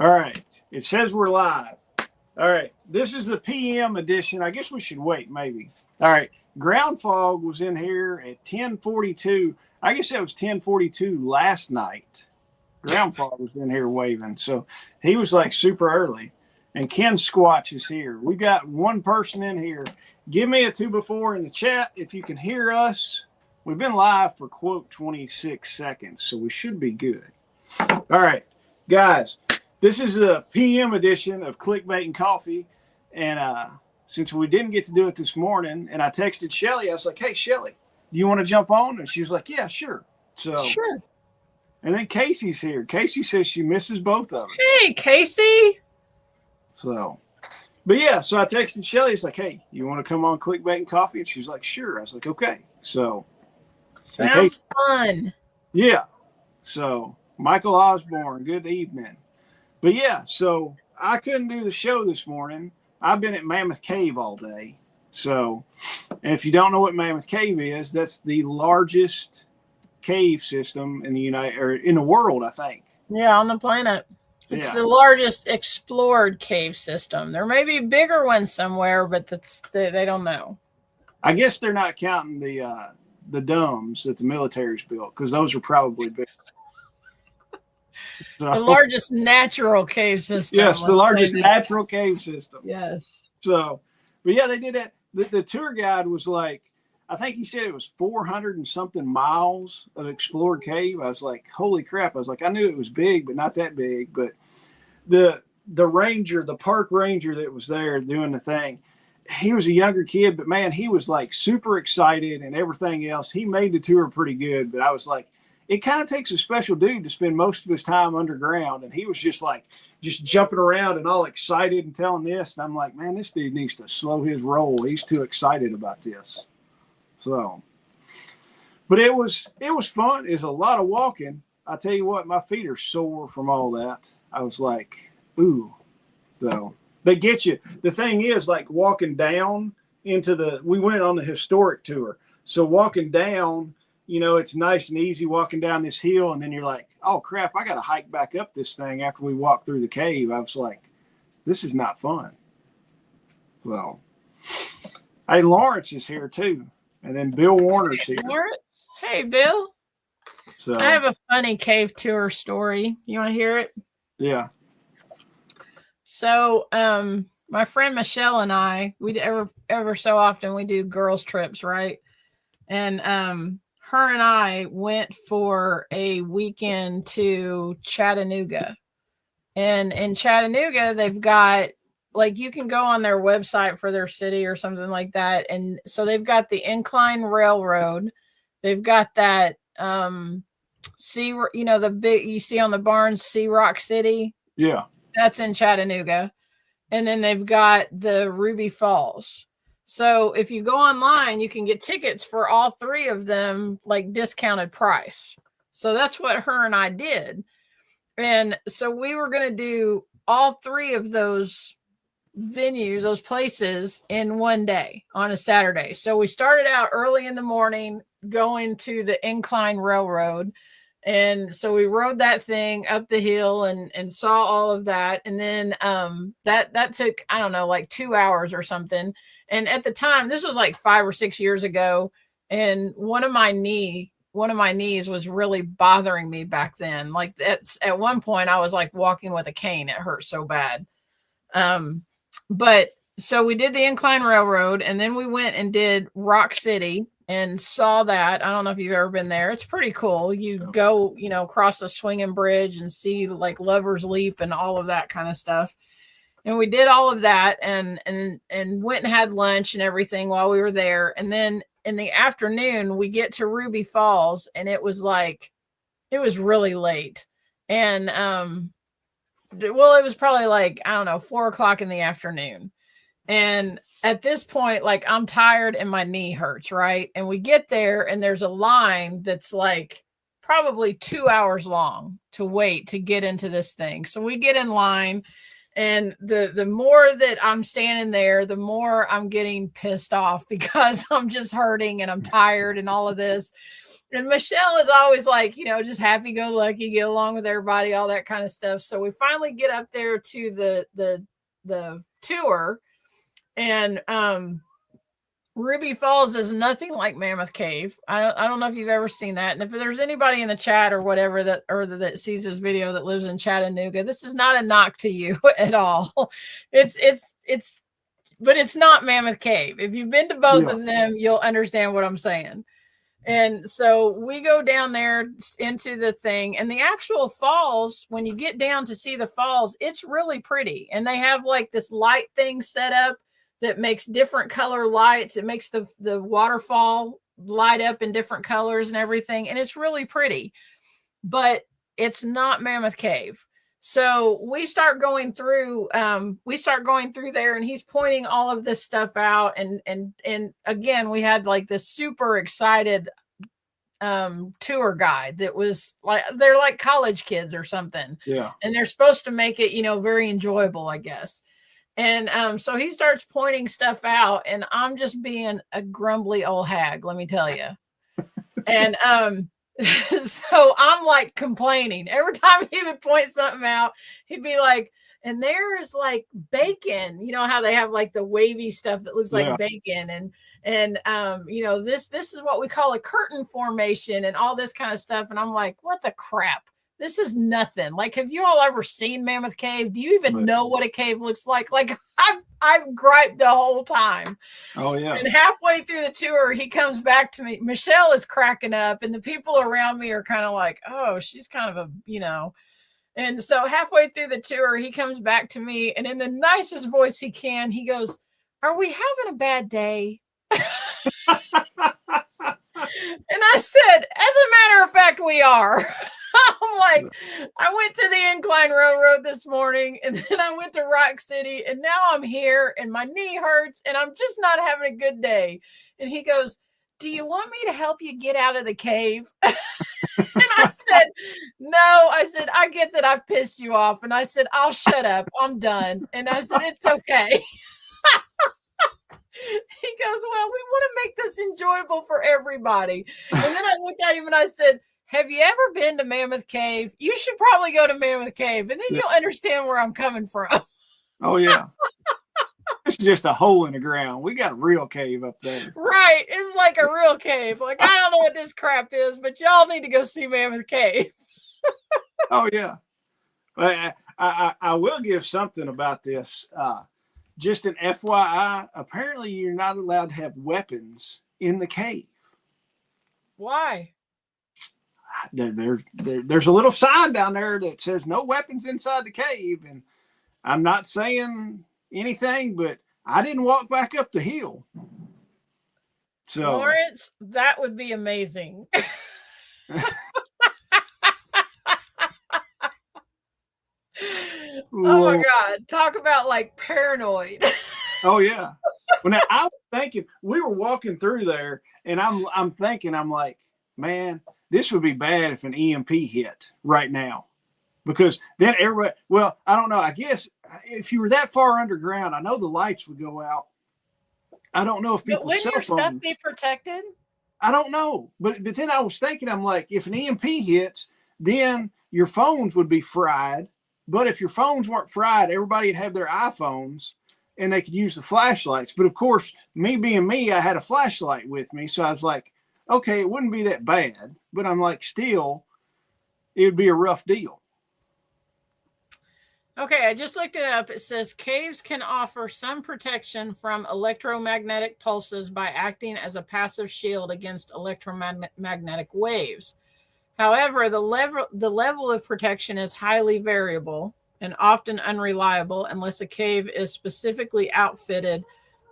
All right. It says we're live. All right. This is the PM edition. I guess we should wait, maybe. All right. Ground fog was in here at 10:42. I guess that was 10:42 last night. Ground fog was in here waving. So he was like super early. And Ken Squatch is here. We got one person in here. Give me a 2 before in the chat if you can hear us. We've been live for, quote, 26 seconds, so we should be good. All right, guys, this is a PM edition of Clickbait and Coffee. And since we didn't get to do it this morning, and I texted Shelly, I was like, hey, Shelly, do you want to jump on? And she was like, yeah, sure. So sure. And then Casey's here. Casey says she misses both of us. Hey, Casey. So, but yeah, so I texted Shelly. It's like, hey, you want to come on Clickbait and Coffee? And she's like, sure. I was like, okay. So, sounds fun. Yeah. So, Michael Osborne, good evening. But yeah, so I couldn't do the show this morning. I've been at Mammoth Cave all day. So, and if you don't know what Mammoth Cave is, that's the largest cave system in in the world, I think. Yeah, on the planet. It's the largest explored cave system. There may be bigger ones somewhere, but they don't know. I guess they're not counting the domes that the military's built, because those are probably big. So, the largest natural cave system. Yes, the largest natural cave system. Yes. So, but yeah, they did that. The tour guide was like, I think he said it was 400 and something miles of explored cave. I was like, holy crap. I was like, I knew it was big, but not that big. But the ranger, the park ranger that was there doing the thing, he was a younger kid, but man, he was like super excited and everything else. He made the tour pretty good, but I was like, it kind of takes a special dude to spend most of his time underground. And he was just jumping around and all excited and telling this. And I'm like, man, this dude needs to slow his roll. He's too excited about this. So, but it was fun. It was a lot of walking. I tell you what, my feet are sore from all that. I was like, ooh. So they get you. The thing is, like walking down we went on the historic tour. So walking down, it's nice and easy walking down this hill. And then you're like, oh crap, I got to hike back up this thing after we walk through the cave. I was like, this is not fun. Well, hey, Lawrence is here too. And then Bill Warner's here. Lawrence? Hey, Bill. So I have a funny cave tour story. You want to hear it? Yeah. So, my friend Michelle and I, we ever so often we do girls trips, right? And her and I went for a weekend to Chattanooga. And in Chattanooga, they've got, like, you can go on their website for their city or something like that. And so they've got the Incline Railroad. They've got that, the big, you see on the barns, Sea Rock City. Yeah. That's in Chattanooga. And then they've got the Ruby Falls. So if you go online, you can get tickets for all three of them, like discounted price. So that's what her and I did. And so we were going to do all three of those venues, those places, in one day on a Saturday. So we started out early in the morning going to the Incline Railroad. And so we rode that thing up the hill and saw all of that. And then that took, I don't know, like 2 hours or something. And at the time, this was like 5 or 6 years ago. And one of my knees was really bothering me back then. Like at one point I was like walking with a cane. It hurt so bad. But so we did the Incline Railroad, and then we went and did Rock City and saw that. I don't know if you've ever been there. It's pretty cool. You go, across a swinging bridge and see like Lover's Leap and all of that kind of stuff. And we did all of that and went and had lunch and everything while we were there. And then in the afternoon, we get to Ruby Falls, and it was really late. And, it was probably like, I don't know, 4:00 in the afternoon. And at this point, like, I'm tired and my knee hurts, right? And we get there and there's a line that's like probably 2 hours long to wait to get into this thing. So we get in line, and the more that I'm standing there, the more I'm getting pissed off because I'm just hurting and I'm tired and all of this. And Michelle is always like, just happy go lucky, get along with everybody, all that kind of stuff. So we finally get up there to the tour, and Ruby Falls is nothing like Mammoth Cave. I don't know if you've ever seen that. And if there's anybody in the chat or whatever that sees this video that lives in Chattanooga, this is not a knock to you at all. But it's not Mammoth Cave. If you've been to both of them, you'll understand what I'm saying. And so we go down there into the thing, and the actual falls, when you get down to see the falls, it's really pretty. And they have like this light thing set up that makes different color lights. It makes the waterfall light up in different colors and everything. And it's really pretty, but it's not Mammoth Cave. So we start going through there, and he's pointing all of this stuff out. And again, we had like this super excited tour guide that was like, they're like college kids or something. Yeah. And they're supposed to make it, very enjoyable, I guess. And so he starts pointing stuff out, and I'm just being a grumbly old hag, let me tell you. And so I'm like complaining every time he would point something out. He'd be like, and there is like bacon, how they have like the wavy stuff that looks like bacon, and this is what we call a curtain formation and all this kind of stuff. And I'm like, what the crap? This is nothing. Like, have you all ever seen Mammoth Cave? Do you even know what a cave looks like? Like, I've griped the whole time. Oh, yeah. And halfway through the tour, he comes back to me. Michelle is cracking up, and the people around me are kind of like, oh, she's kind of a. And so halfway through the tour, he comes back to me, and in the nicest voice he can, he goes, are we having a bad day? And I said, as a matter of fact, we are. I'm like, I went to the Incline Railroad this morning, and then I went to Rock City, and now I'm here, and my knee hurts, and I'm just not having a good day. And he goes, do you want me to help you get out of the cave? And I said, no. I said, I get that I've pissed you off. And I said, I'll shut up. I'm done. And I said, it's okay. He goes, well, we want to make this enjoyable for everybody. And then I looked at him and I said, have you ever been to Mammoth Cave? You should probably go to Mammoth Cave, and then you'll understand where I'm coming from. Oh, yeah. It's just a hole in the ground. We got a real cave up there. Right. It's like a real cave. Like, I don't know what this crap is, but y'all need to go see Mammoth Cave. Oh, yeah. I will give something about this. Just an FYI, apparently you're not allowed to have weapons in the cave. Why? There's a little sign down there that says no weapons inside the cave, and I'm not saying anything, but I didn't walk back up the hill. So, Lawrence, that would be amazing. Oh my God. Talk about like paranoid. Oh yeah. Well, now I was thinking, we were walking through there, and I'm thinking, I'm like, man, this would be bad if an EMP hit right now, because then everybody, well, I don't know. I guess if you were that far underground, I know the lights would go out. I don't know if people. But wouldn't your stuff be protected? I don't know. But then I was thinking, I'm like, if an EMP hits, then your phones would be fried. But if your phones weren't fried, everybody would have their iPhones and they could use the flashlights. But of course, me being me, I had a flashlight with me. So I was like, okay, it wouldn't be that bad. But I'm like, still, it would be a rough deal. Okay, I just looked it up. It says caves can offer some protection from electromagnetic pulses by acting as a passive shield against electromagnetic waves. However, the level of protection is highly variable and often unreliable unless a cave is specifically outfitted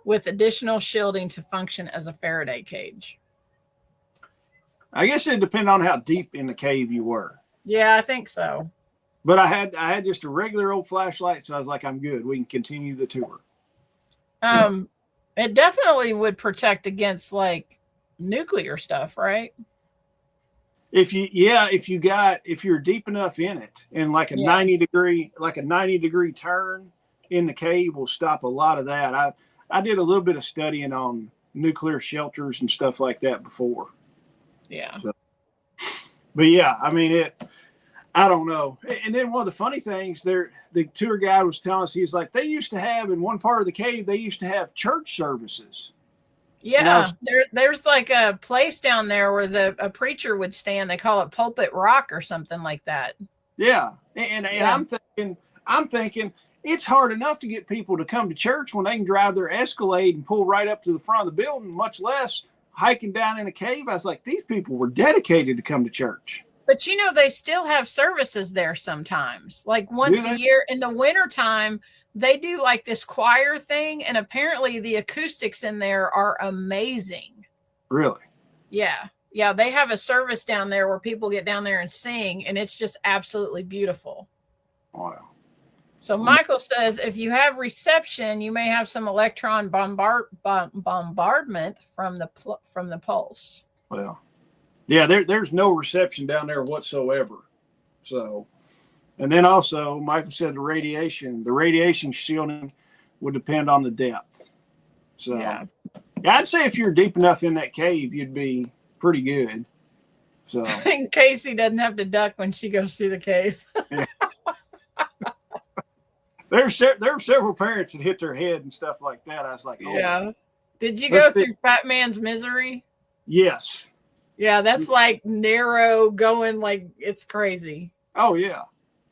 with additional shielding to function as a Faraday cage. I guess it depends on how deep in the cave you were. Yeah, I think so. But I had just a regular old flashlight, so I was like, I'm good. We can continue the tour. It definitely would protect against like nuclear stuff, right? If you're deep enough in it, and like a 90 degree turn in the cave will stop a lot of that. I did a little bit of studying on nuclear shelters and stuff like that before. Yeah. So, But yeah, I mean, I don't know. And then one of the funny things there, the tour guide was telling us, he's like, they used to have in one part of the cave, they used to have church services. Yeah, there's like a place down there where a preacher would stand. They call it Pulpit Rock or something like that. Yeah, and I'm thinking it's hard enough to get people to come to church when they can drive their Escalade and pull right up to the front of the building, much less hiking down in a cave. I was like, these people were dedicated to come to church. But they still have services there sometimes, like once a year in the wintertime. They do like this choir thing, and apparently the acoustics in there are amazing. Really? Yeah. Yeah, they have a service down there where people get down there and sing, and it's just absolutely beautiful. Wow. So Michael says if you have reception, you may have some electron bombardment from the pulse. Well, yeah, there's no reception down there whatsoever. So, and then also Michael said the radiation shielding would depend on the depth. So yeah, I'd say if you're deep enough in that cave, you'd be pretty good. So Casey doesn't have to duck when she goes through the cave. Yeah. There were several parents that hit their head and stuff like that. I was like, oh. Yeah. Did you go through Fat Man's Misery? Yes. Yeah, that's like narrow going, like it's crazy. Oh yeah.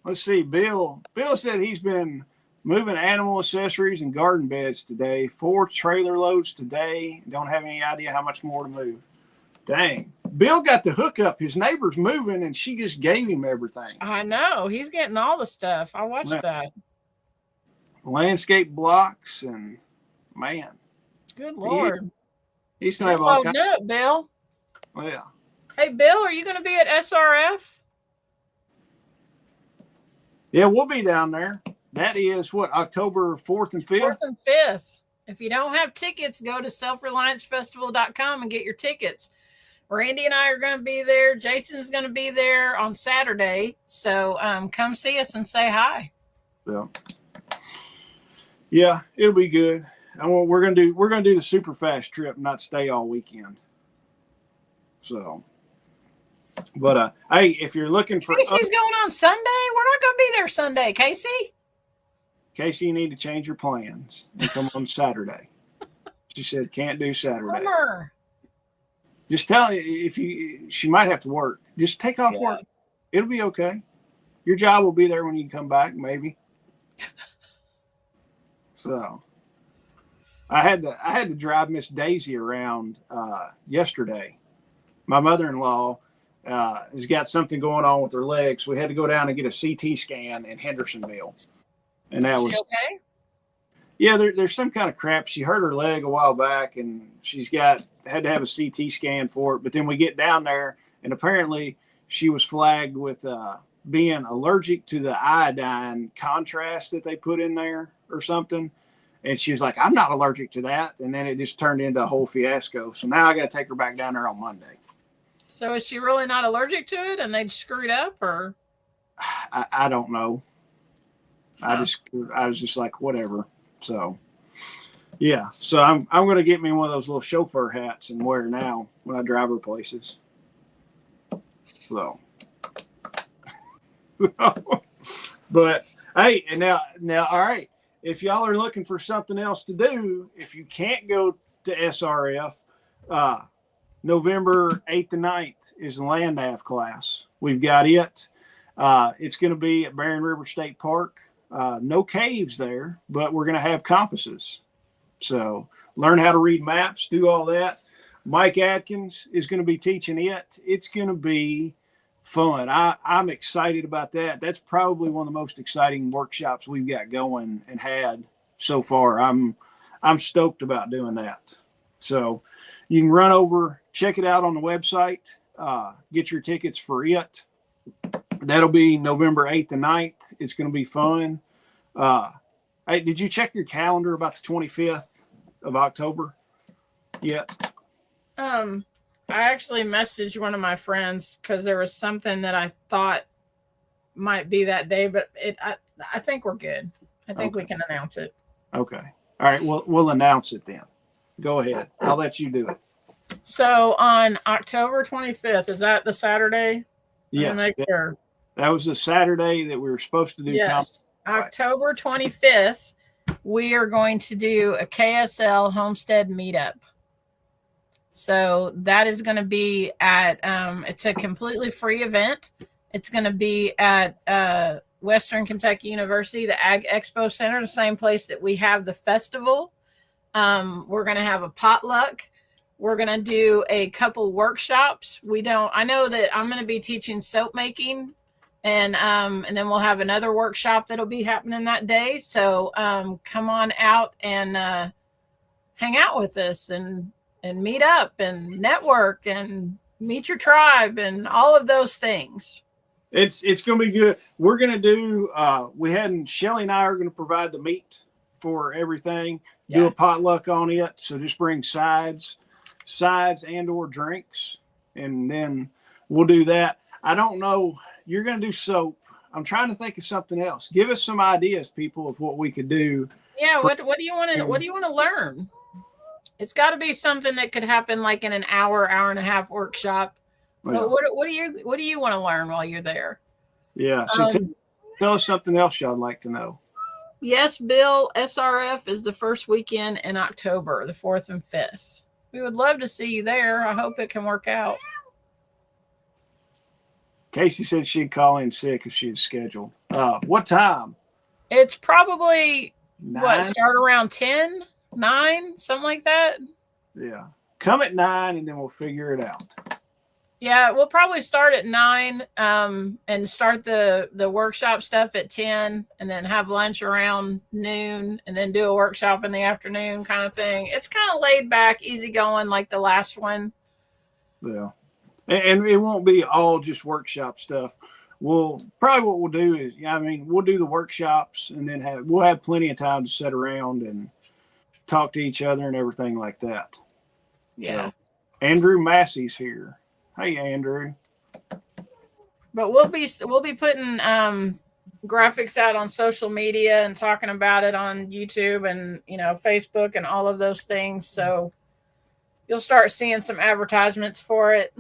Let's see. Bill said he's been moving animal accessories and garden beds today. 4 trailer loads today. Don't have any idea how much more to move. Dang. Bill got the hookup. His neighbor's moving and she just gave him everything. I know. He's getting all the stuff. I watched that. Landscape blocks and man. Good Lord. He's going to have all kinds of Bill. Oh, yeah. Hey, Bill, are you going to be at SRF? Yeah, we'll be down there. That is what, October 4th and 5th? 4th and 5th. If you don't have tickets, go to selfreliancefestival.com and get your tickets. Randy and I are going to be there. Jason's going to be there on Saturday. So come see us and say hi. Yeah, it'll be good. We're gonna do the super fast trip, not stay all weekend. So, but hey, if you're looking for Casey's going on Sunday, we're not gonna be there Sunday, Casey. Casey, you need to change your plans and come on Saturday. She said can't do Saturday. Bummer. Just tell you she might have to work. Just take off work. It'll be okay. Your job will be there when you come back, maybe. So I had to drive Miss Daisy around yesterday. My mother-in-law has got something going on with her legs. So we had to go down and get a CT scan in Hendersonville. And that was okay. Yeah, there's some kind of crap. She hurt her leg a while back and she's had to have a CT scan for it. But then we get down there and apparently she was flagged with being allergic to the iodine contrast that they put in there or something. And she was like, I'm not allergic to that. And then it just turned into a whole fiasco. So now I got to take her back down there on Monday. So is she really not allergic to it and they screwed up or? I don't know. I was just like, whatever. So yeah. So I'm going to get me one of those little chauffeur hats and wear now when I drive her places. So, but hey, and now, all right. If y'all are looking for something else to do, if you can't go to SRF, November 8th and 9th is the land nav class. We've got it. It's going to be at Barren River State Park. No caves there, but we're going to have compasses. So learn how to read maps, do all that. Mike Atkins is going to be teaching it. It's going to be fun. I'm excited about that. That's probably one of the most exciting workshops we've got going and had so far. I'm stoked about doing that. So you can run over, check it out on the website, get your tickets for it. That'll be November 8th and 9th. It's going to be fun. Hey, did you check your calendar about the 25th of October yet? I actually messaged one of my friends because there was something that I thought might be that day, but I think we're good. I think we can announce it. Okay. All right. We'll announce it then. Go ahead. I'll let you do it. So on October 25th, is that the Saturday? I'll Yes, make sure. that was the Saturday that we were supposed to do. Yes, October 25th, we are going to do a KSL Homestead meetup. So that is going to be at, it's a completely free event. It's going to be at Western Kentucky University, the Ag Expo Center, the same place that we have the festival. We're going to have a potluck. We're going to do a couple workshops. I know that I'm going to be teaching soap making, and then we'll have another workshop that'll be happening that day. So come on out and hang out with us and meet up and network and meet your tribe and all of those things. It's going to be good. We're going to do, Shelly and I are going to provide the meat for everything, do a potluck on it. So just bring sides and or drinks. And then we'll do that. I don't know. You're going to do soap. I'm trying to think of something else. Give us some ideas, people, of what we could do. Yeah. What do you want to learn? It's got to be something that could happen like in an hour and a half workshop. Yeah. What do you want to learn while you're there? Yeah. So tell us something else y'all like to know. Yes, Bill, SRF is the first weekend in October, the 4th and 5th. We would love to see you there. I hope it can work out. Casey said she'd call in sick if she'd scheduled. What time? It's probably 9? Start around 10, 9, something like that. Yeah. Come at 9 and then we'll figure it out. Yeah, we'll probably start at 9 and start the workshop stuff at 10 and then have lunch around noon and then do a workshop in the afternoon kind of thing. It's kind of laid back, easy going like the last one. Yeah. And it won't be all just workshop stuff. What we'll do is, we'll do the workshops and then we'll have plenty of time to sit around and talk to each other and everything like that. Yeah. So, Andrew Massey's here. Hey, Andrew. But we'll be putting graphics out on social media and talking about it on YouTube and Facebook and all of those things. So you'll start seeing some advertisements for it.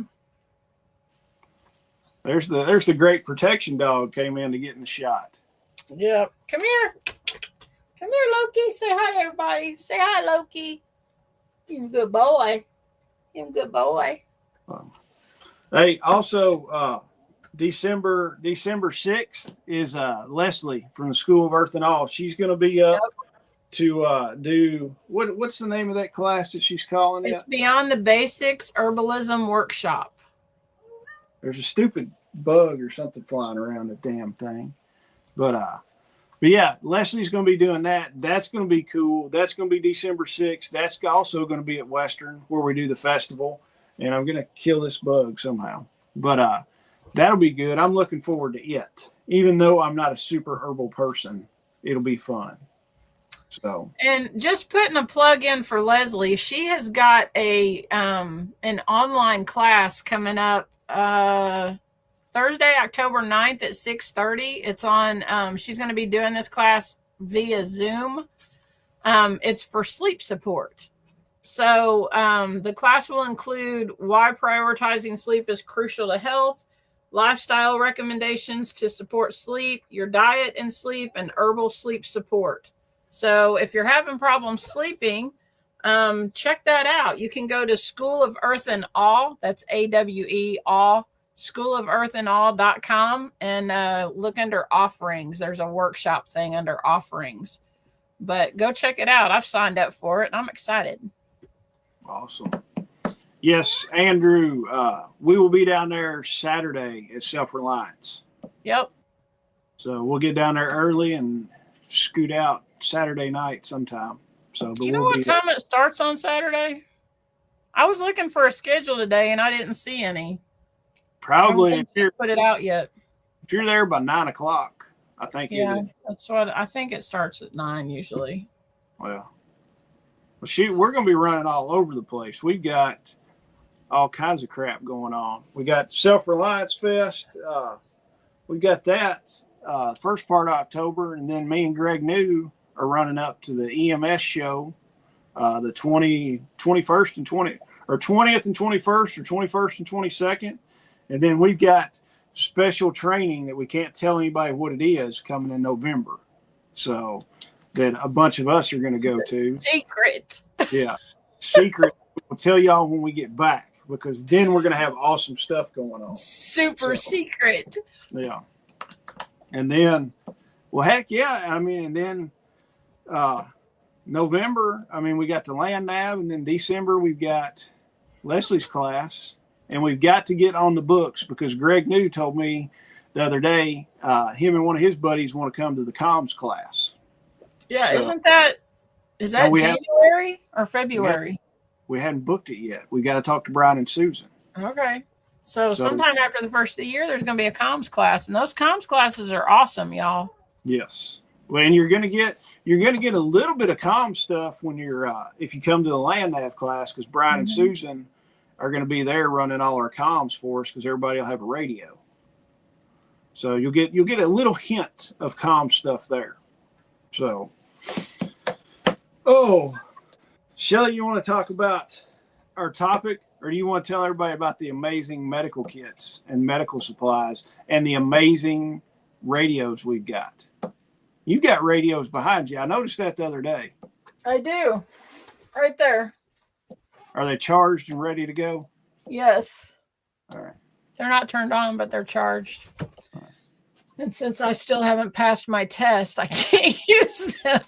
There's the great protection dog came in to get in the shot. Yep. Come here, Loki. Say hi to everybody. Say hi, Loki. You're a good boy. Hey, also December 6th is Leslie from the School of Earth and All. She's going to be up to do what's the name of that class that she's calling it? It's Beyond the Basics Herbalism Workshop. There's a stupid bug or something flying around the damn thing. But yeah, Leslie's going to be doing that. That's going to be cool. That's going to be December 6th. That's also going to be at Western where we do the festival. And I'm going to kill this bug somehow. But that'll be good. I'm looking forward to it. Even though I'm not a super herbal person, it'll be fun. So, and just putting a plug in for Leslie, she has got an online class coming up Thursday, October 9th at 6:30. It's on, she's going to be doing this class via Zoom. It's for sleep support. So the class will include why prioritizing sleep is crucial to health, lifestyle recommendations to support sleep, your diet and sleep, and herbal sleep support. So if you're having problems sleeping, check that out. You can go to School of Earth and All, that's AWE, all, schoolofearthandawl.com, and look under offerings. There's a workshop thing under offerings. But go check it out. I've signed up for it, and I'm excited. Awesome. Yes, Andrew, we will be down there Saturday at Self-Reliance. Yep. So we'll get down there early and scoot out Saturday night sometime. So, you know what time it starts on Saturday? I was looking for a schedule today and I didn't see any. Probably if you put it out yet. If you're there by 9 o'clock, I think. Yeah, that's what I think. It starts at 9 usually. Well, shoot, we're going to be running all over the place. We've got all kinds of crap going on. We got Self-Reliance Fest. We got that first part of October, and then me and Greg New are running up to the EMS show the 21st and 20th and 21st, or 21st and 22nd. And then we've got special training that we can't tell anybody what it is coming in November. So that a bunch of us are going to go to. Secret. Yeah. Secret. We'll tell y'all when we get back, because then we're going to have awesome stuff going on. Super secret. Yeah. And then, well, heck yeah. I mean, and then November, I mean, we got the land nav, and then December we've got Leslie's class, and we've got to get on the books because Greg New told me the other day, him and one of his buddies want to come to the comms class. Yeah, So, is that January or February? We hadn't booked it yet. We got to talk to Brian and Susan. Okay. So sometime after the first of the year, there's going to be a comms class, and those comms classes are awesome, y'all. Yes. Well, and you're going to get a little bit of comms stuff when you're if you come to the land nav class, because Brian and Susan are going to be there running all our comms for us, because everybody will have a radio. So you'll get a little hint of comm stuff there. So, Shelly, you want to talk about our topic, or do you want to tell everybody about the amazing medical kits and medical supplies and the amazing radios we've got? You've got radios behind you. I noticed that the other day. I do. Right there. Are they charged and ready to go? Yes. All right. They're not turned on, but they're charged. All right. And since I still haven't passed my test, I can't use them.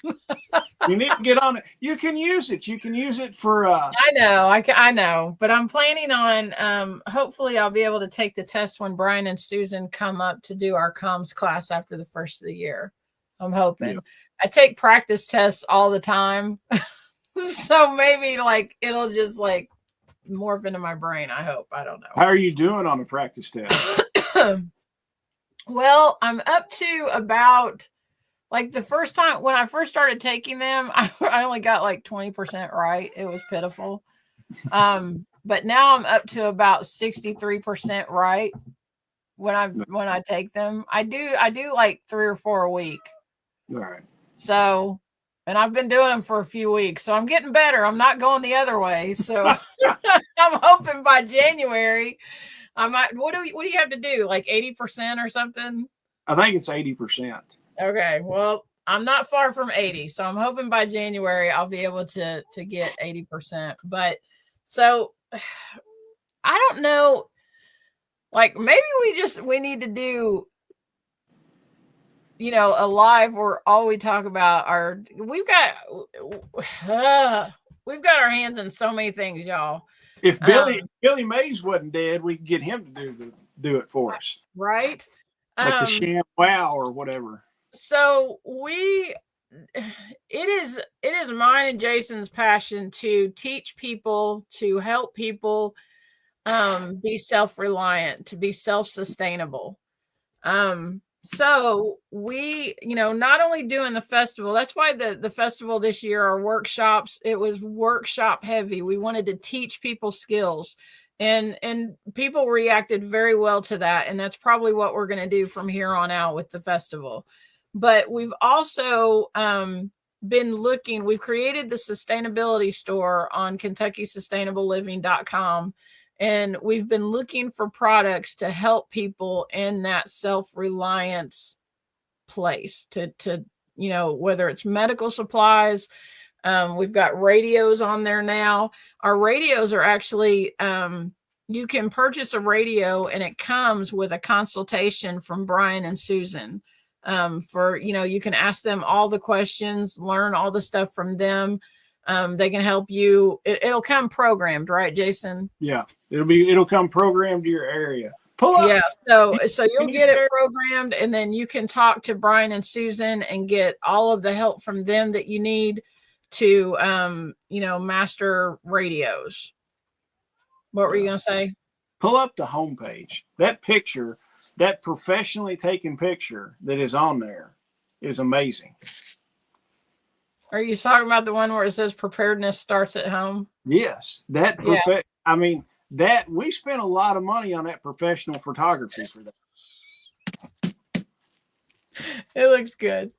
You need to get on it. You can use it. You can use it for. I know, but I'm planning on. Hopefully, I'll be able to take the test when Brian and Susan come up to do our comms class after the first of the year. I'm hoping. Yeah. I take practice tests all the time, so maybe it'll just morph into my brain. I hope. I don't know. How are you doing on a practice test? Well, I'm up to about the first time when I first started taking them, I only got 20% right. It was pitiful. But now I'm up to about 63% right when I take them. I do 3 or 4 a week. All right. So, and I've been doing them for a few weeks, so I'm getting better. I'm not going the other way. So I'm hoping by January I might. What do you have to do? 80% or something? I think it's 80%. Okay. Well, I'm not far from 80, so I'm hoping by January I'll be able to get 80%. But so I don't know. Maybe we need to do a live where all we talk about we've got our hands in so many things, y'all. If Billy Mays wasn't dead, we could get him to do it for us. Right. The Sham Wow or whatever. So it is mine and Jason's passion to teach people, to help people be self-reliant, to be self-sustainable. So we, not only doing the festival, that's why the festival this year, our workshops, it was workshop heavy. We wanted to teach people skills, and people reacted very well to that. And that's probably what we're going to do from here on out with the festival. But we've also we've created the sustainability store on KentuckySustainableLiving.com. And we've been looking for products to help people in that self-reliance place to whether it's medical supplies. We've got radios on there now. Our radios are actually, you can purchase a radio and it comes with a consultation from Brian and Susan. You can ask them all the questions, learn all the stuff from them. They can help you. It'll come programmed, right, Jason? Yeah, it'll come programmed to your area. Pull up. Yeah, so you'll get it programmed, and then you can talk to Brian and Susan and get all of the help from them that you need to, master radios. What were you gonna say? Pull up the homepage. That picture, that professionally taken picture that is on there, is amazing. Are you talking about the one where it says preparedness starts at home? Yes. That we spent a lot of money on that professional photography for that. It looks good.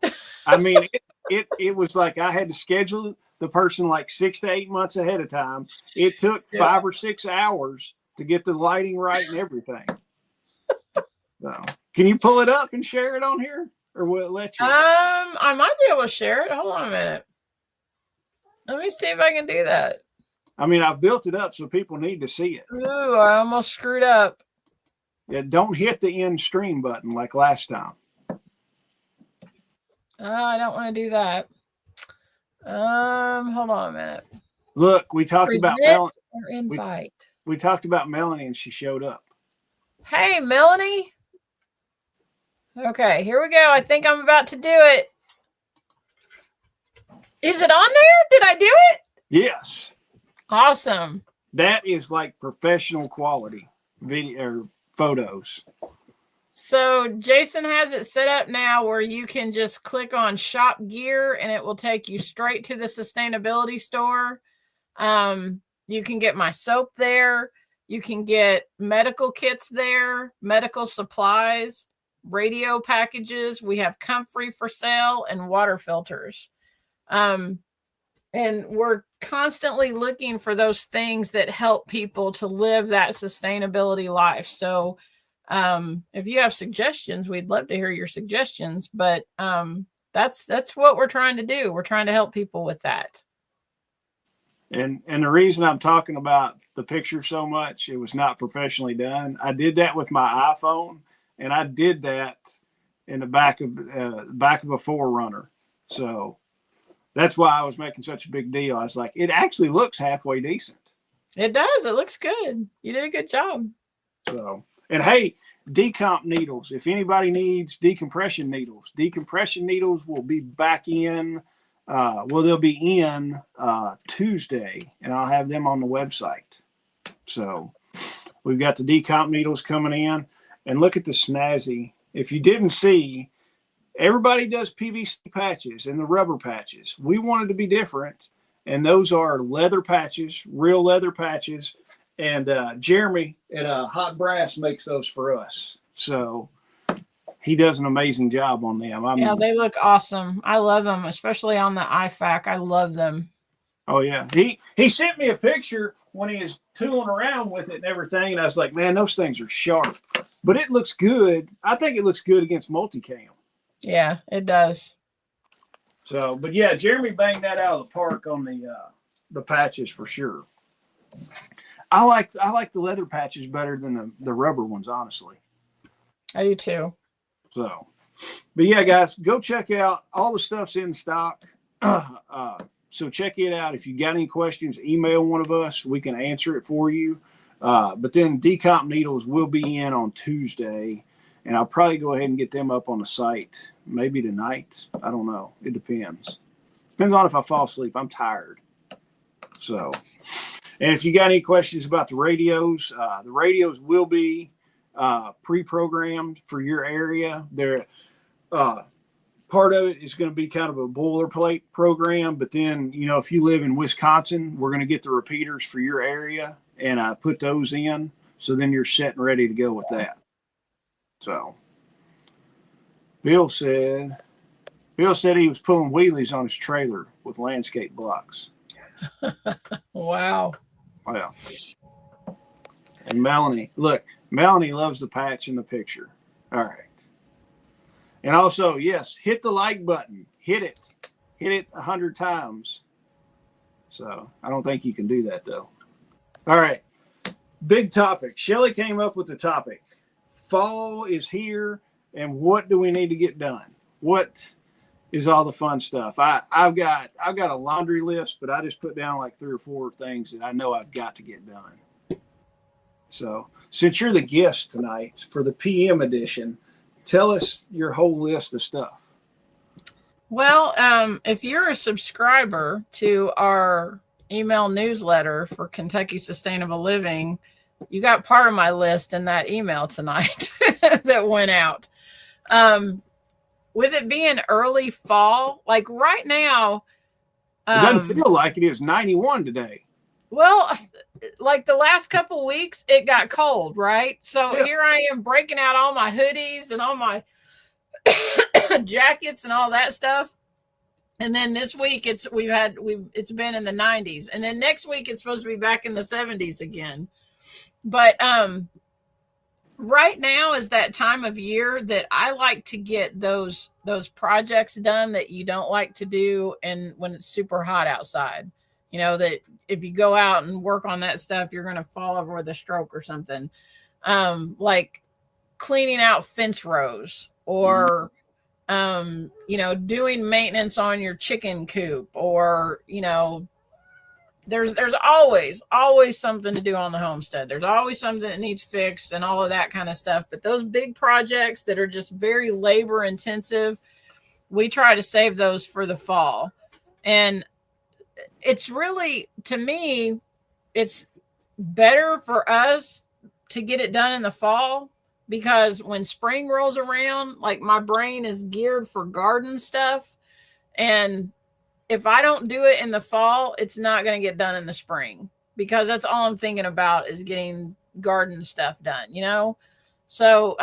I mean, it was I had to schedule the person 6 to 8 months ahead of time. It took 5 or 6 hours to get the lighting right and everything. So, can you pull it up and share it on here, or will it let you? I might be able to share it. Hold on a minute. Let me see if I can do that. I mean, I've built it up so people need to see it. Ooh, I almost screwed up. Yeah, don't hit the end stream button like last time. I don't want to do that. Hold on a minute. Look, we talked about Present or invite. We talked about Melanie, and she showed up. Hey, Melanie. Okay, here we go. I think I'm about to do it. Is it on there? Did I do it? Yes. Awesome. That is like professional quality video or photos. So Jason has it set up now where you can just click on shop gear and it will take you straight to the sustainability store. You can get my soap there. You can get medical kits there, medical supplies, radio packages. We have comfrey for sale and water filters. And we're constantly looking for those things that help people to live that sustainability life. So if you have suggestions, we'd love to hear your suggestions, but that's what we're trying to do. We're trying to help people with that. And the reason I'm talking about the picture so much, it was not professionally done. I did that with my iPhone, and I did that in the back of a Forerunner. So that's why I was making such a big deal. I was like, it actually looks halfway decent. It does. It looks good. You did a good job. So, and hey, decomp needles. If anybody needs decompression needles will be back in. They'll be in Tuesday, and I'll have them on the website. So we've got the decomp needles coming in, and look at the snazzy. If you didn't see, everybody does PVC patches and the rubber patches. We wanted to be different, and those are leather patches, real leather patches. And Jeremy at Hot Brass makes those for us. So he does an amazing job on them. Yeah, they look awesome. I love them, especially on the IFAC. I love them. Oh, yeah. He sent me a picture when he was tooling around with it and everything, and I was like, man, those things are sharp. But it looks good. I think it looks good against multicam. Yeah, it does. So, but yeah, Jeremy banged that out of the park on the patches for sure. I like the leather patches better than the rubber ones, honestly. I do too. So, but yeah, guys, go check out all the stuff's in stock. So check it out. If you got any questions, email one of us. We can answer it for you. But then decomp needles will be in on Tuesday, and I'll probably go ahead and get them up on the site maybe tonight. I don't know. It depends. Depends on if I fall asleep. I'm tired. So, and if you got any questions about the radios will be pre-programmed for your area. They're part of it is going to be kind of a boilerplate program, but then, you know, if you live in Wisconsin, we're going to get the repeaters for your area and put those in. So then you're set and ready to go with that. So Bill said he was pulling wheelies on his trailer with landscape blocks. Wow. Well, and Melanie loves the patch in the picture. All right. And also, yes, hit the like button. Hit it 100 times. So I don't think you can do that, though. All right. Big topic. Shelly came up with the topic. Fall is here, and what do we need to get done? What is all the fun stuff? I've got a laundry list, but I just put down like 3 or 4 things that I know I've got to get done. So since you're the guest tonight for the PM edition, tell us your whole list of stuff. Well, if you're a subscriber to our email newsletter for Kentucky Sustainable Living, you got part of my list in that email tonight that went out. With it being early fall, like right now. It doesn't feel like it is 91 today. Well, like the last couple weeks, it got cold, right? So yeah. Here I am breaking out all my hoodies and all my jackets and all that stuff. And then this week it's been in the 90s, and then next week it's supposed to be back in the 70s again. But right now is that time of year that I like to get those projects done that you don't like to do and when it's super hot outside. You know that if you go out and work on that stuff, you're going to fall over with a stroke or something. Like cleaning out fence rows or doing maintenance on your chicken coop or there's always something to do on the homestead. There's always something that needs fixed and all of that kind of stuff. But those big projects that are just very labor intensive, we try to save those for the fall. And it's really, to me, it's better for us to get it done in the fall because when spring rolls around, like my brain is geared for garden stuff. And if I don't do it in the fall, it's not going to get done in the spring because that's all I'm thinking about is getting garden stuff done. So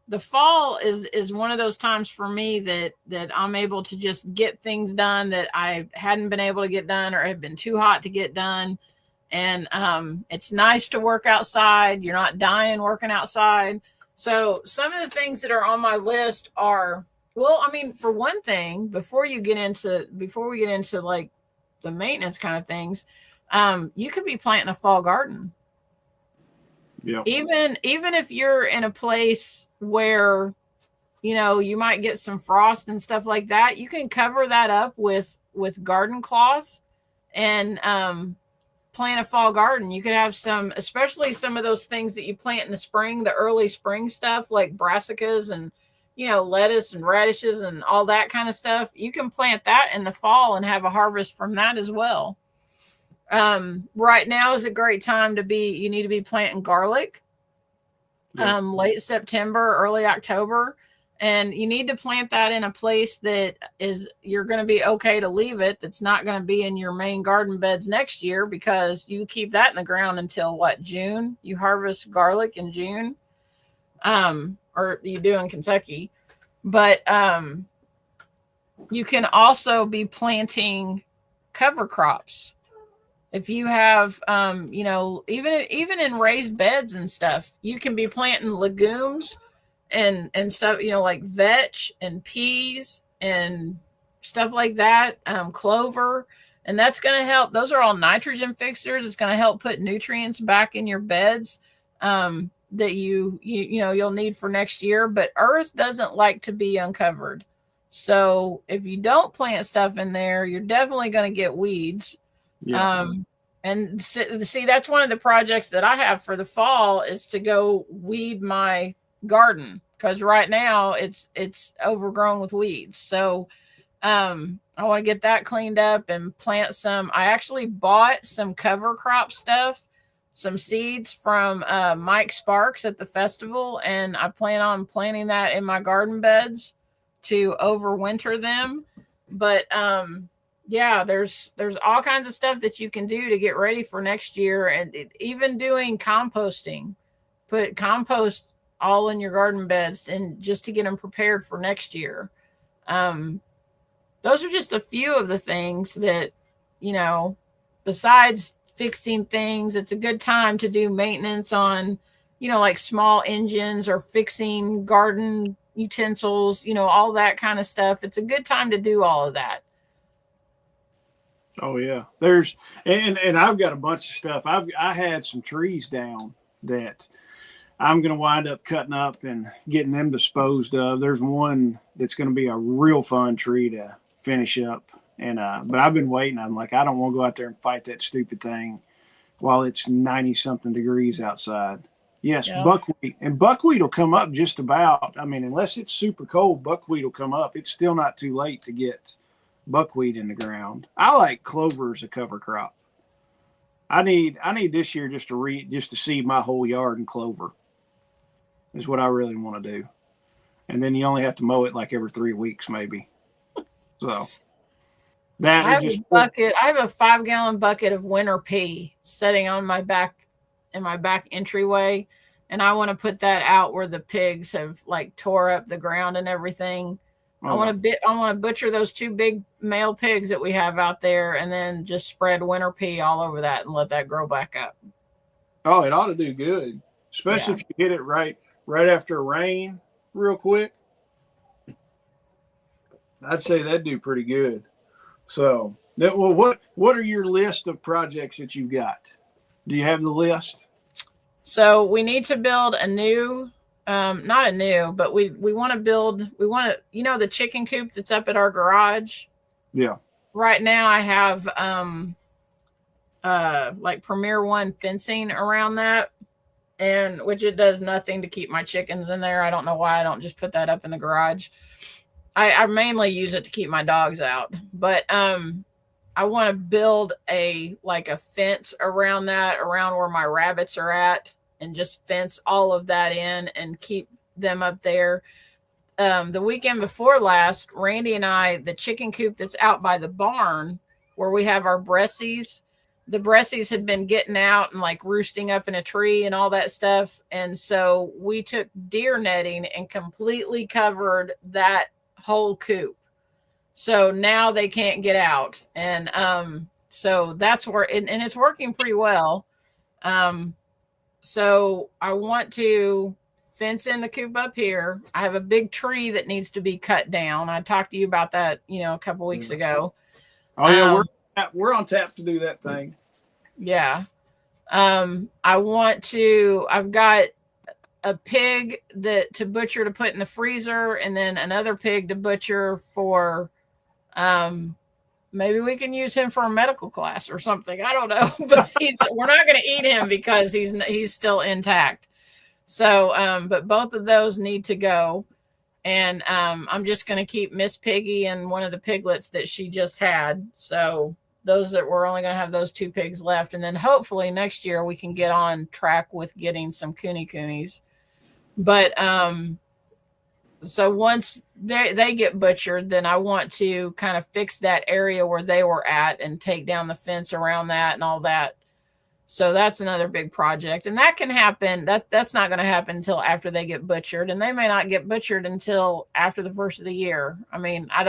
the fall is one of those times for me that I'm able to just get things done that I hadn't been able to get done or have been too hot to get done. And it's nice to work outside. You're not dying working outside. So some of the things that are on my list are, well, I mean, for one thing, before we get into like the maintenance kind of things, you could be planting a fall garden. Yeah. Even if you're in a place where, you might get some frost and stuff like that, you can cover that up with garden cloth and plant a fall garden. You could have especially some of those things that you plant in the spring, the early spring stuff like brassicas and lettuce and radishes and all that kind of stuff. You can plant that in the fall and have a harvest from that as well. Right now is a great time you need to be planting garlic, late September, early October. And you need to plant that in a place that you're going to be okay to leave it. That's not going to be in your main garden beds next year because you keep that in the ground until June. You harvest garlic in June. Or you do in Kentucky, but you can also be planting cover crops. If you have, even in raised beds and stuff, you can be planting legumes and stuff, like vetch and peas and stuff like that, clover, and that's going to help. Those are all nitrogen fixers. It's going to help put nutrients back in your beds. That you'll need for next year, but earth doesn't like to be uncovered. So if you don't plant stuff in there, you're definitely going to get weeds. Yeah. And see, that's one of the projects that I have for the fall is to go weed my garden because right now it's overgrown with weeds. So I want to get that cleaned up and plant some. I actually bought some cover crop stuff, some seeds from Mike Sparks at the festival, and I plan on planting that in my garden beds to overwinter them. But there's all kinds of stuff that you can do to get ready for next year, and even doing composting. Put compost all in your garden beds and just to get them prepared for next year. Those are just a few of the things that, besides fixing things, it's a good time to do maintenance on, like small engines or fixing garden utensils, all that kind of stuff. It's a good time to do all of that. Oh yeah. There's and I've got a bunch of stuff. I had some trees down that I'm going to wind up cutting up and getting them disposed of. There's one that's going to be a real fun tree to finish up. And but I've been waiting. I'm like, I don't want to go out there and fight that stupid thing while it's 90 something degrees outside. Yes, yeah. Buckwheat will come up just about. I mean, unless it's super cold, buckwheat will come up. It's still not too late to get buckwheat in the ground. I like clover as a cover crop. I need this year just to seed my whole yard in clover. Is what I really want to do. And then you only have to mow it like every 3 weeks, maybe. So that I have a bucket. I have a 5-gallon bucket of winter pea sitting on my back in my back entryway, and I want to put that out where the pigs have like tore up the ground and everything. I want to butcher those 2 big male pigs that we have out there, and then just spread winter pea all over that and let that grow back up. Oh, it ought to do good. especially if you hit it right after rain, real quick. I'd say that'd do pretty good. So, well, what are your list of projects that you've got? Do you have the list? So we need to build a new, not a new, but we want to build. We want to, the chicken coop that's up at our garage. Yeah. Right now, I have like Premier One fencing around that, and which it does nothing to keep my chickens in there. I don't know why I don't just put that up in the garage. I mainly use it to keep my dogs out, but I want to build a fence around that, around where my rabbits are at, and just fence all of that in and keep them up there. The weekend before last, Randy and I, the chicken coop that's out by the barn where we have our Bressies, the Bressies had been getting out and like roosting up in a tree and all that stuff. And so we took deer netting and completely covered that whole coop. So now they can't get out. And so that's where, and it's working pretty well. So I want to fence in the coop up here. I have a big tree that needs to be cut down. I talked to you about that, a couple weeks ago. Oh yeah, we're on tap to do that thing. Yeah. I've got a pig to butcher to put in the freezer, and then another pig to butcher for, maybe we can use him for a medical class or something. I don't know, but we're not going to eat him because he's still intact. So, but both of those need to go. And, I'm just going to keep Miss Piggy and one of the piglets that she just had. So we're only going to have those 2 pigs left. And then hopefully next year we can get on track with getting some coonies. But, so once they get butchered, then I want to kind of fix that area where they were at and take down the fence around that and all that. So that's another big project, and that can happen. That's not going to happen until after they get butchered, and they may not get butchered until after the first of the year. I mean, I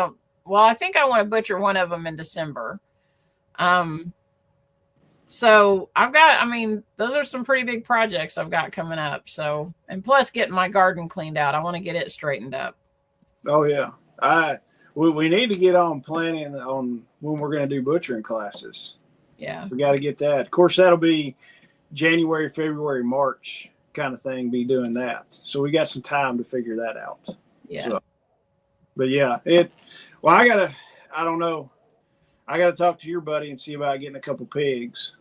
think I want to butcher one of them in December. So those are some pretty big projects I've got coming up. So, and plus getting my garden cleaned out. I want to get it straightened up. Oh yeah. We need to get on planning on when we're going to do butchering classes. Yeah. We got to get that. Of course, that'll be January, February, March kind of thing, be doing that. So we got some time to figure that out. Yeah. So, but yeah, I don't know. I got to talk to your buddy and see about getting a couple pigs.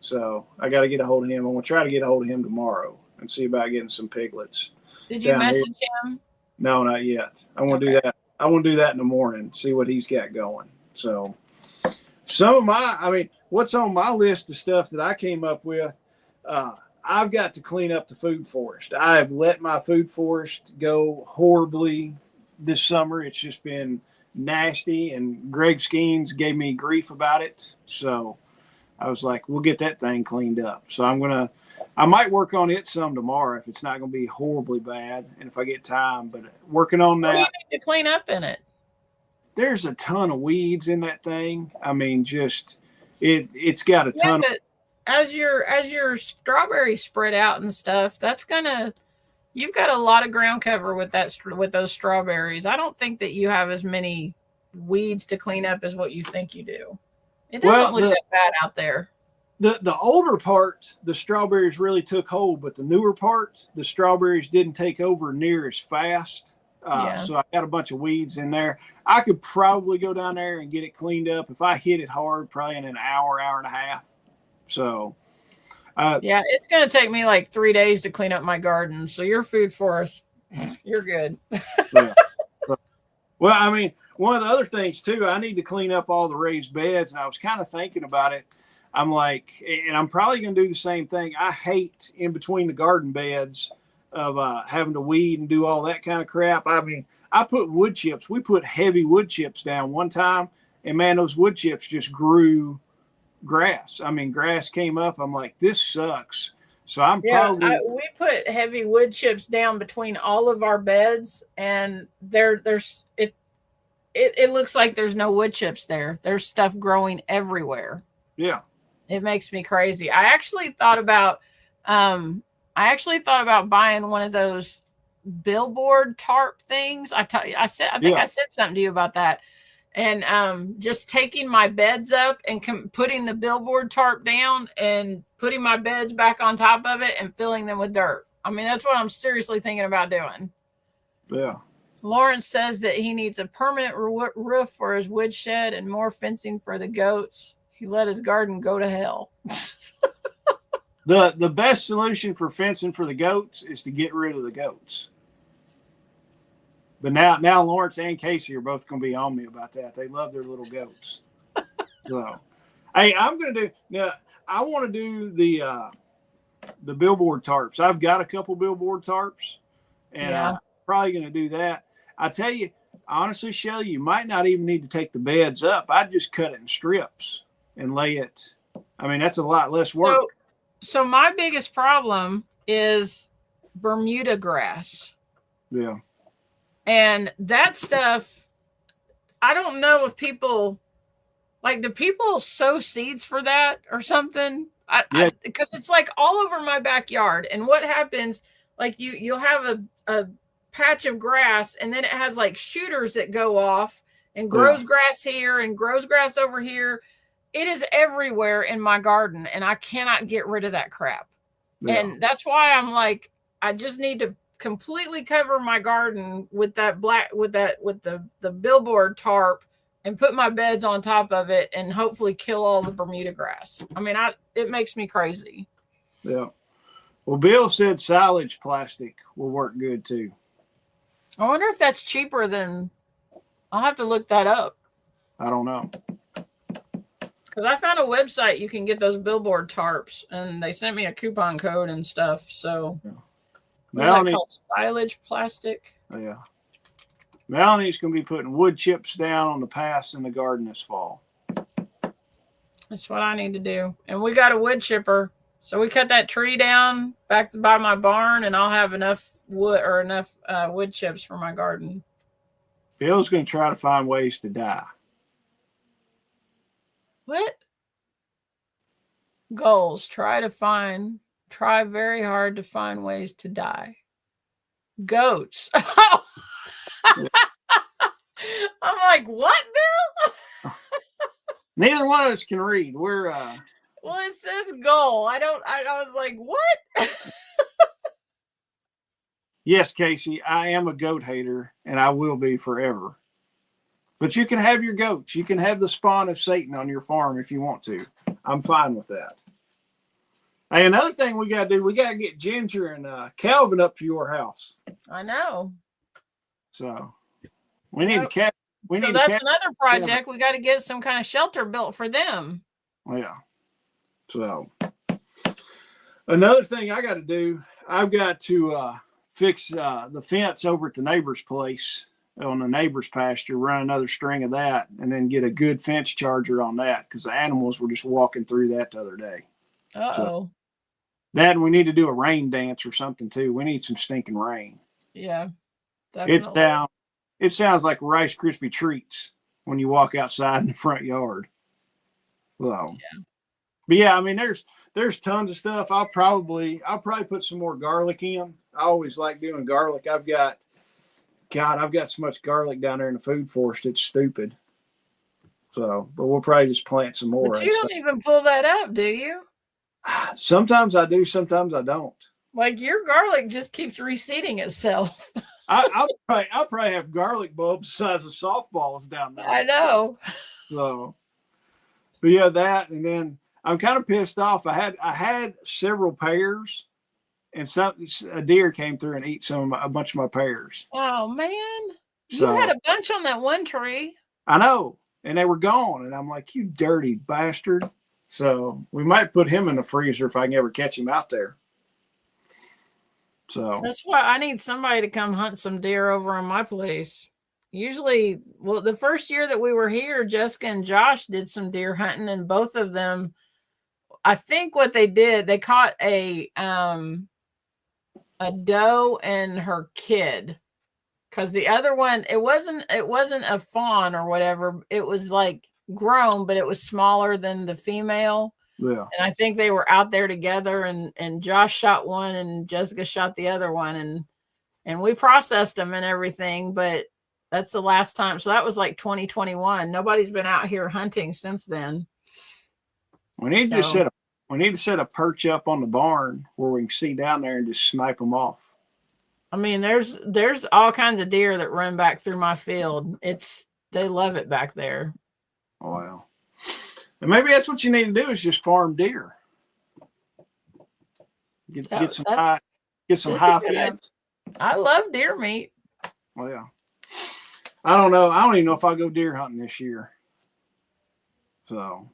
So I got to get a hold of him. I'm going to try to get a hold of him tomorrow and see about getting some piglets. Did you message him? No, not yet. I want to do that. I want to do that in the morning, see what he's got going. So what's on my list of stuff that I came up with, I've got to clean up the food forest. I have let my food forest go horribly this summer. It's just been nasty, and Greg Skeens gave me grief about it. So I was like, we'll get that thing cleaned up. So I might work on it some tomorrow if it's not going to be horribly bad and if I get time, but working on that. What do you need to clean up in it? There's a ton of weeds in that thing. I mean, just it's got a ton of. As your strawberries spread out and stuff, you've got a lot of ground cover with those strawberries. I don't think that you have as many weeds to clean up as what you think you do. It doesn't look that bad out there. The older part, the strawberries really took hold, but the newer part, the strawberries didn't take over near as fast. So I got a bunch of weeds in there. I could probably go down there and get it cleaned up if I hit it hard, probably in an hour and a half. So, it's going to take me like 3 days to clean up my garden. So your food forest, you're good. Well, I mean, one of the other things too, I need to clean up all the raised beds, and I was kind of thinking about it. I'm like, and I'm probably going to do the same thing. I hate in between the garden beds of having to weed and do all that kind of crap. I mean, I put wood chips. We put heavy wood chips down one time, and man, those wood chips just grew grass. I mean, grass came up. I'm like, this sucks. So we put heavy wood chips down between all of our beds, and it looks like there's no wood chips there. There's stuff growing everywhere. Yeah. It makes me crazy. I actually thought about I actually thought about buying one of those billboard tarp things. I think I said something to you about that. And just taking my beds up and putting the billboard tarp down and putting my beds back on top of it and filling them with dirt. I mean, that's what I'm seriously thinking about doing. Yeah. Lawrence says that he needs a permanent roof for his woodshed and more fencing for the goats. He let his garden go to hell. The best solution for fencing for the goats is to get rid of the goats. But now Lawrence and Casey are both going to be on me about that. They love their little goats. So, hey, I'm going to do now. I want to do the billboard tarps. I've got a couple billboard tarps, and I'm probably going to do that. I tell you, honestly, Shelly, you might not even need to take the beds up. I'd just cut it in strips and lay it. I mean, that's a lot less work. So my biggest problem is Bermuda grass. Yeah. And that stuff, I don't know if people, like, do people sow seeds for that or something? Because it's like all over my backyard. And what happens, like you'll have a patch of grass and then it has like shooters that go off and grows grass here and grows grass over here. It is everywhere in my garden and I cannot get rid of that crap. Yeah. And that's why I'm like, I just need to completely cover my garden with that with the billboard tarp and put my beds on top of it and hopefully kill all the Bermuda grass. I mean, it makes me crazy. Yeah. Well, Bill said silage plastic will work good too. I wonder if that's cheaper than, I'll have to look that up. I don't know. Because I found a website you can get those billboard tarps and they sent me a coupon code and stuff. So what's that called? Silage plastic? Oh, yeah. Melanie's going to be putting wood chips down on the paths in the garden this fall. That's what I need to do. And we got a wood chipper. So we cut that tree down back by my barn and I'll have enough wood or enough wood chips for my garden. Bill's going to try to find ways to die. What? Goals. Try very hard to find ways to die. Goats. I'm like, what, Bill? Neither one of us can read. We're well, it says goal. I was like, what? Yes, Casey, I am a goat hater and I will be forever. But you can have your goats. You can have the spawn of Satan on your farm if you want to. I'm fine with that. Hey, another thing we got to do, we got to get Ginger and Calvin up to your house. I know. So we need so that's another project. We got to get some kind of shelter built for them. Yeah. So another thing I got to do, I've got to fix the fence over at the neighbor's place on the neighbor's pasture, run another string of that, and then get a good fence charger on that because the animals were just walking through that the other day. So that, and we need to do a rain dance or something too. We need some stinking rain. Yeah, definitely. It sounds like Rice Krispie treats when you walk outside in the front yard. Well, yeah. But yeah, I mean, there's tons of stuff. I'll probably put some more garlic in. I always like doing garlic. I've got so much garlic down there in the food forest. It's stupid. So, but we'll probably just plant some more. But you don't even pull that up, do you? Sometimes I do. Sometimes I don't. Like your garlic just keeps reseeding itself. I'll probably have garlic bulbs the size of softballs down there. I know. So, but yeah, that, and then I'm kind of pissed off. I had several pears, and a deer came through and ate a bunch of my pears. Oh man, you had a bunch on that one tree. I know, and they were gone, and I'm like, you dirty bastard. So we might put him in the freezer if I can ever catch him out there. So that's why I need somebody to come hunt some deer over on my place. Usually, well, the first year that we were here, Jessica and Josh did some deer hunting, and both of them, I think what they did, they caught a doe and her kid, because the other one, it wasn't a fawn or whatever. It was like grown, but it was smaller than the female. Yeah. And I think they were out there together, and Josh shot one and Jessica shot the other one, and we processed them and everything, but that's the last time. So that was like 2021. Nobody's been out here hunting since then. We need to set a perch up on the barn where we can see down there and just snipe them off. I mean, there's all kinds of deer that run back through my field. They love it back there. Wow. And maybe that's what you need to do is just farm deer. Get some high fence. I love deer meat. Well, yeah. I don't know. I don't even know if I'll go deer hunting this year. So,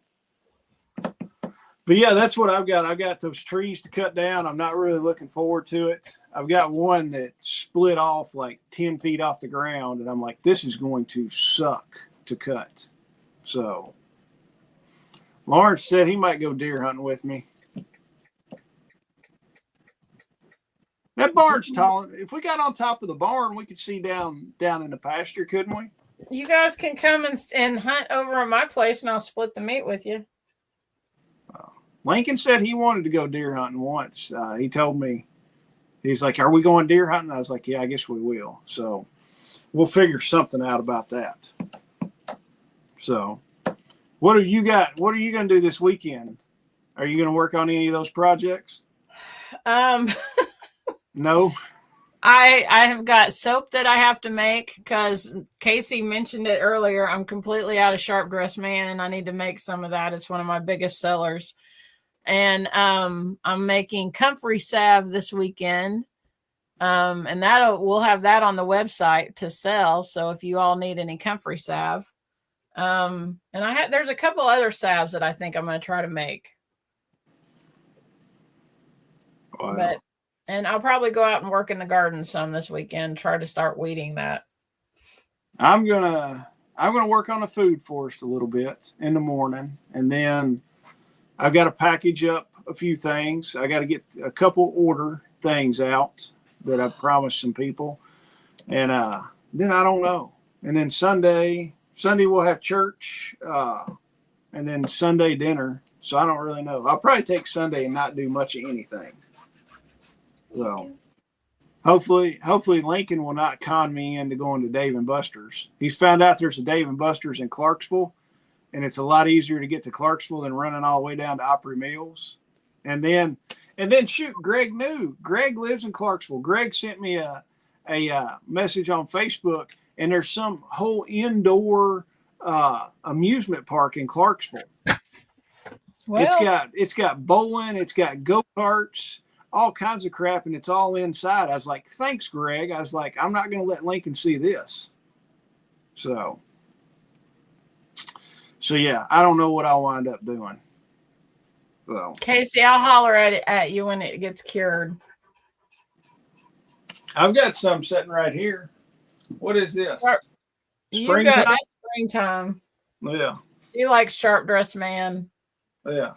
but yeah, that's what I've got. I've got those trees to cut down. I'm not really looking forward to it. I've got one that split off like 10 feet off the ground, and I'm like, this is going to suck to cut. So, Lawrence said he might go deer hunting with me. That barn's tall. If we got on top of the barn, we could see down in the pasture, couldn't we? You guys can come and hunt over at my place, and I'll split the meat with you. Lincoln said he wanted to go deer hunting once. He told me, he's like, are we going deer hunting? I was like, yeah, I guess we will. So we'll figure something out about that. So what have you got? What are you going to do this weekend? Are you going to work on any of those projects? No. I have got soap that I have to make because Casey mentioned it earlier. I'm completely out of Sharp Dressed Man, and I need to make some of that. It's one of my biggest sellers. And I'm making comfrey salve this weekend. And we'll have that on the website to sell. So if you all need any comfrey salve. And there's a couple other salves that I think I'm going to try to make. Wow. And I'll probably go out and work in the garden some this weekend, try to start weeding that. I'm gonna work on the food forest a little bit in the morning, and then I've got to package up a few things. I got to get a couple order things out that I've promised some people, and then I don't know. And then Sunday we'll have church, and then Sunday dinner. So I don't really know. I'll probably take Sunday and not do much of anything. So hopefully Lincoln will not con me into going to Dave and Buster's. He's found out there's a Dave and Buster's in Clarksville, and it's a lot easier to get to Clarksville than running all the way down to Opry Mills. And then shoot, Greg knew. Greg lives in Clarksville. Greg sent me a message on Facebook, and there's some whole indoor amusement park in Clarksville. Well, it's got bowling, it's got go-karts, all kinds of crap, and it's all inside. I was like, thanks, Greg. I was like, I'm not going to let Lincoln see this. So yeah, I don't know what I'll wind up doing. So, Casey, I'll holler at you when it gets cured. I've got some sitting right here. What is this? Springtime? That's springtime. Yeah. You like Sharp Dressed Man. Yeah.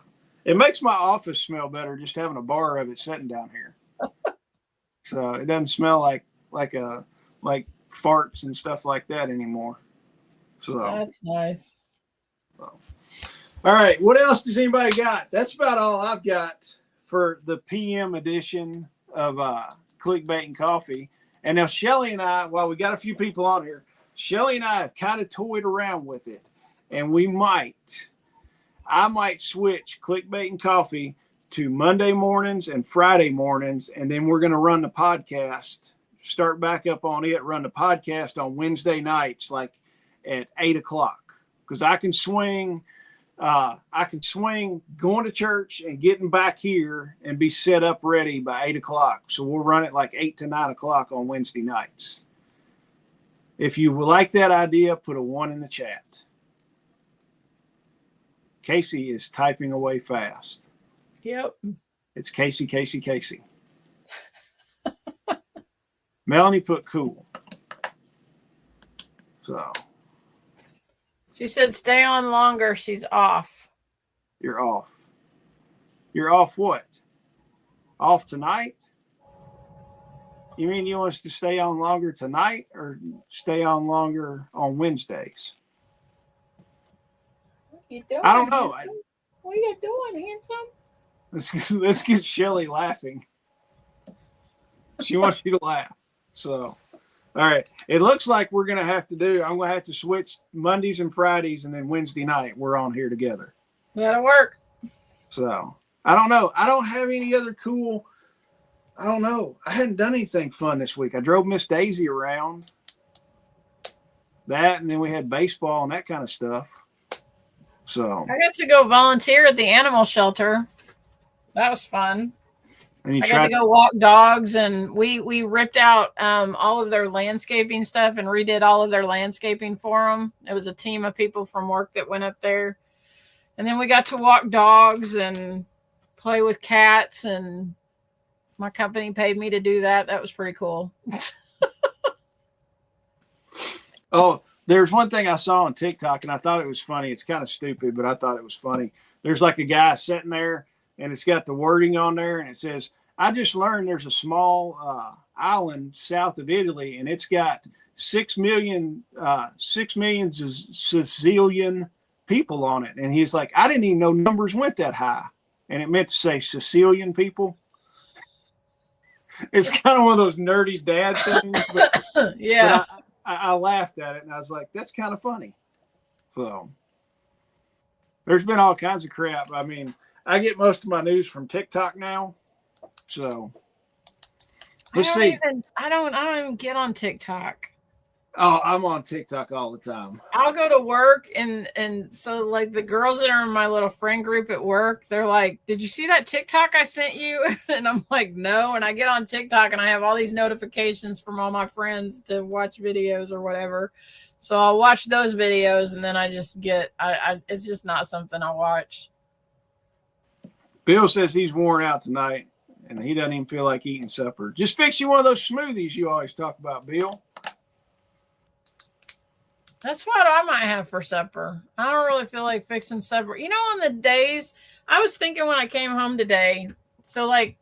It makes my office smell better just having a bar of it sitting down here. So it doesn't smell like farts and stuff like that anymore. So that's nice. So. All right. What else does anybody got? That's about all I've got for the PM edition of Clickbait and Coffee. And now Shelly and I, while we got a few people on here, Shelly and I have kind of toyed around with it. And I might switch Clickbait and Coffee to Monday mornings and Friday mornings, and then we're going to run the podcast, start back up on it, run the podcast on Wednesday nights, like at 8:00, because I can swing going to church and getting back here and be set up ready by 8:00. So we'll run it like 8 to 9 o'clock on Wednesday nights. If you like that idea, put a 1 in the chat. Casey is typing away fast. Yep. It's Casey. Melanie put cool. So. She said stay on longer. She's off. You're off. You're off what? Off tonight? You mean you want us to stay on longer tonight or stay on longer on Wednesdays? You doing? I don't know. What are you doing, handsome? Let's get Shelly laughing. She wants you to laugh. So, all right. It looks like we're going to have to do, I'm going to have to switch Mondays and Fridays, and then Wednesday night we're on here together. That'll work. So, I don't know. I don't have any other cool, I don't know. I hadn't done anything fun this week. I drove Miss Daisy around. That, and then we had baseball and that kind of stuff. So I got to go volunteer at the animal shelter. That was fun. and you I got to go walk dogs, and we ripped out all of their landscaping stuff and redid all of their landscaping for them. It was a team of people from work that went up there. And then we got to walk dogs and play with cats, and my company paid me to do that. That was pretty cool. Oh, there's one thing I saw on TikTok, and I thought it was funny. It's kind of stupid, but I thought it was funny. There's like a guy sitting there, and it's got the wording on there, and it says, I just learned there's a small island south of Italy, and it's got 6 million Sicilian people on it. And he's like, I didn't even know numbers went that high. And it meant to say Sicilian people. It's kind of one of those nerdy dad things. But, yeah. But I laughed at it, and I was like, that's kind of funny. So there's been all kinds of crap. I mean, I get most of my news from TikTok now. So let's see. I don't even get on TikTok. Oh, I'm on TikTok all the time. I'll go to work, and so like the girls that are in my little friend group at work, they're like, did you see that TikTok I sent you? And I'm like, no. And I get on TikTok and I have all these notifications from all my friends to watch videos or whatever. So I'll watch those videos, and then I just get, it's just not something I watch. Bill says he's worn out tonight, and he doesn't even feel like eating supper. Just fix you one of those smoothies you always talk about, Bill. That's what I might have for supper. I don't really feel like fixing supper. You know, on the days, I was thinking when I came home today, so like,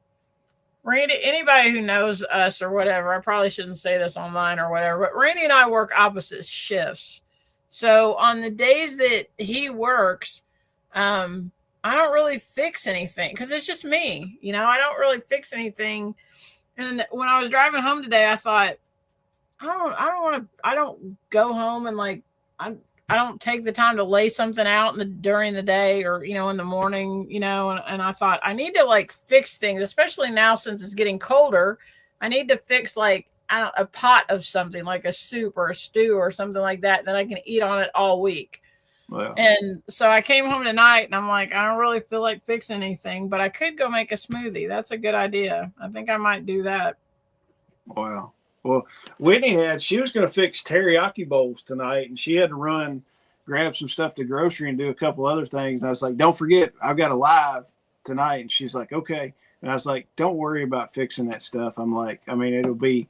Randy, anybody who knows us or whatever, I probably shouldn't say this online or whatever, but Randy and I work opposite shifts. So on the days that he works, I don't really fix anything because it's just me. You know, I don't really fix anything. And when I was driving home today, I thought, I don't go home and like, I don't take the time to lay something out during the day or, you know, in the morning, you know, and I thought I need to like fix things, especially now since it's getting colder. I need to fix like a pot of something like a soup or a stew or something like that I can eat on it all week. Wow. And so I came home tonight and I'm like, I don't really feel like fixing anything, but I could go make a smoothie. That's a good idea. I think I might do that. Wow. Well, Whitney she was going to fix teriyaki bowls tonight, and she had to grab some stuff to grocery and do a couple other things. And I was like, don't forget, I've got a live tonight. And she's like, okay. And I was like, don't worry about fixing that stuff. I'm like, I mean, it'll be,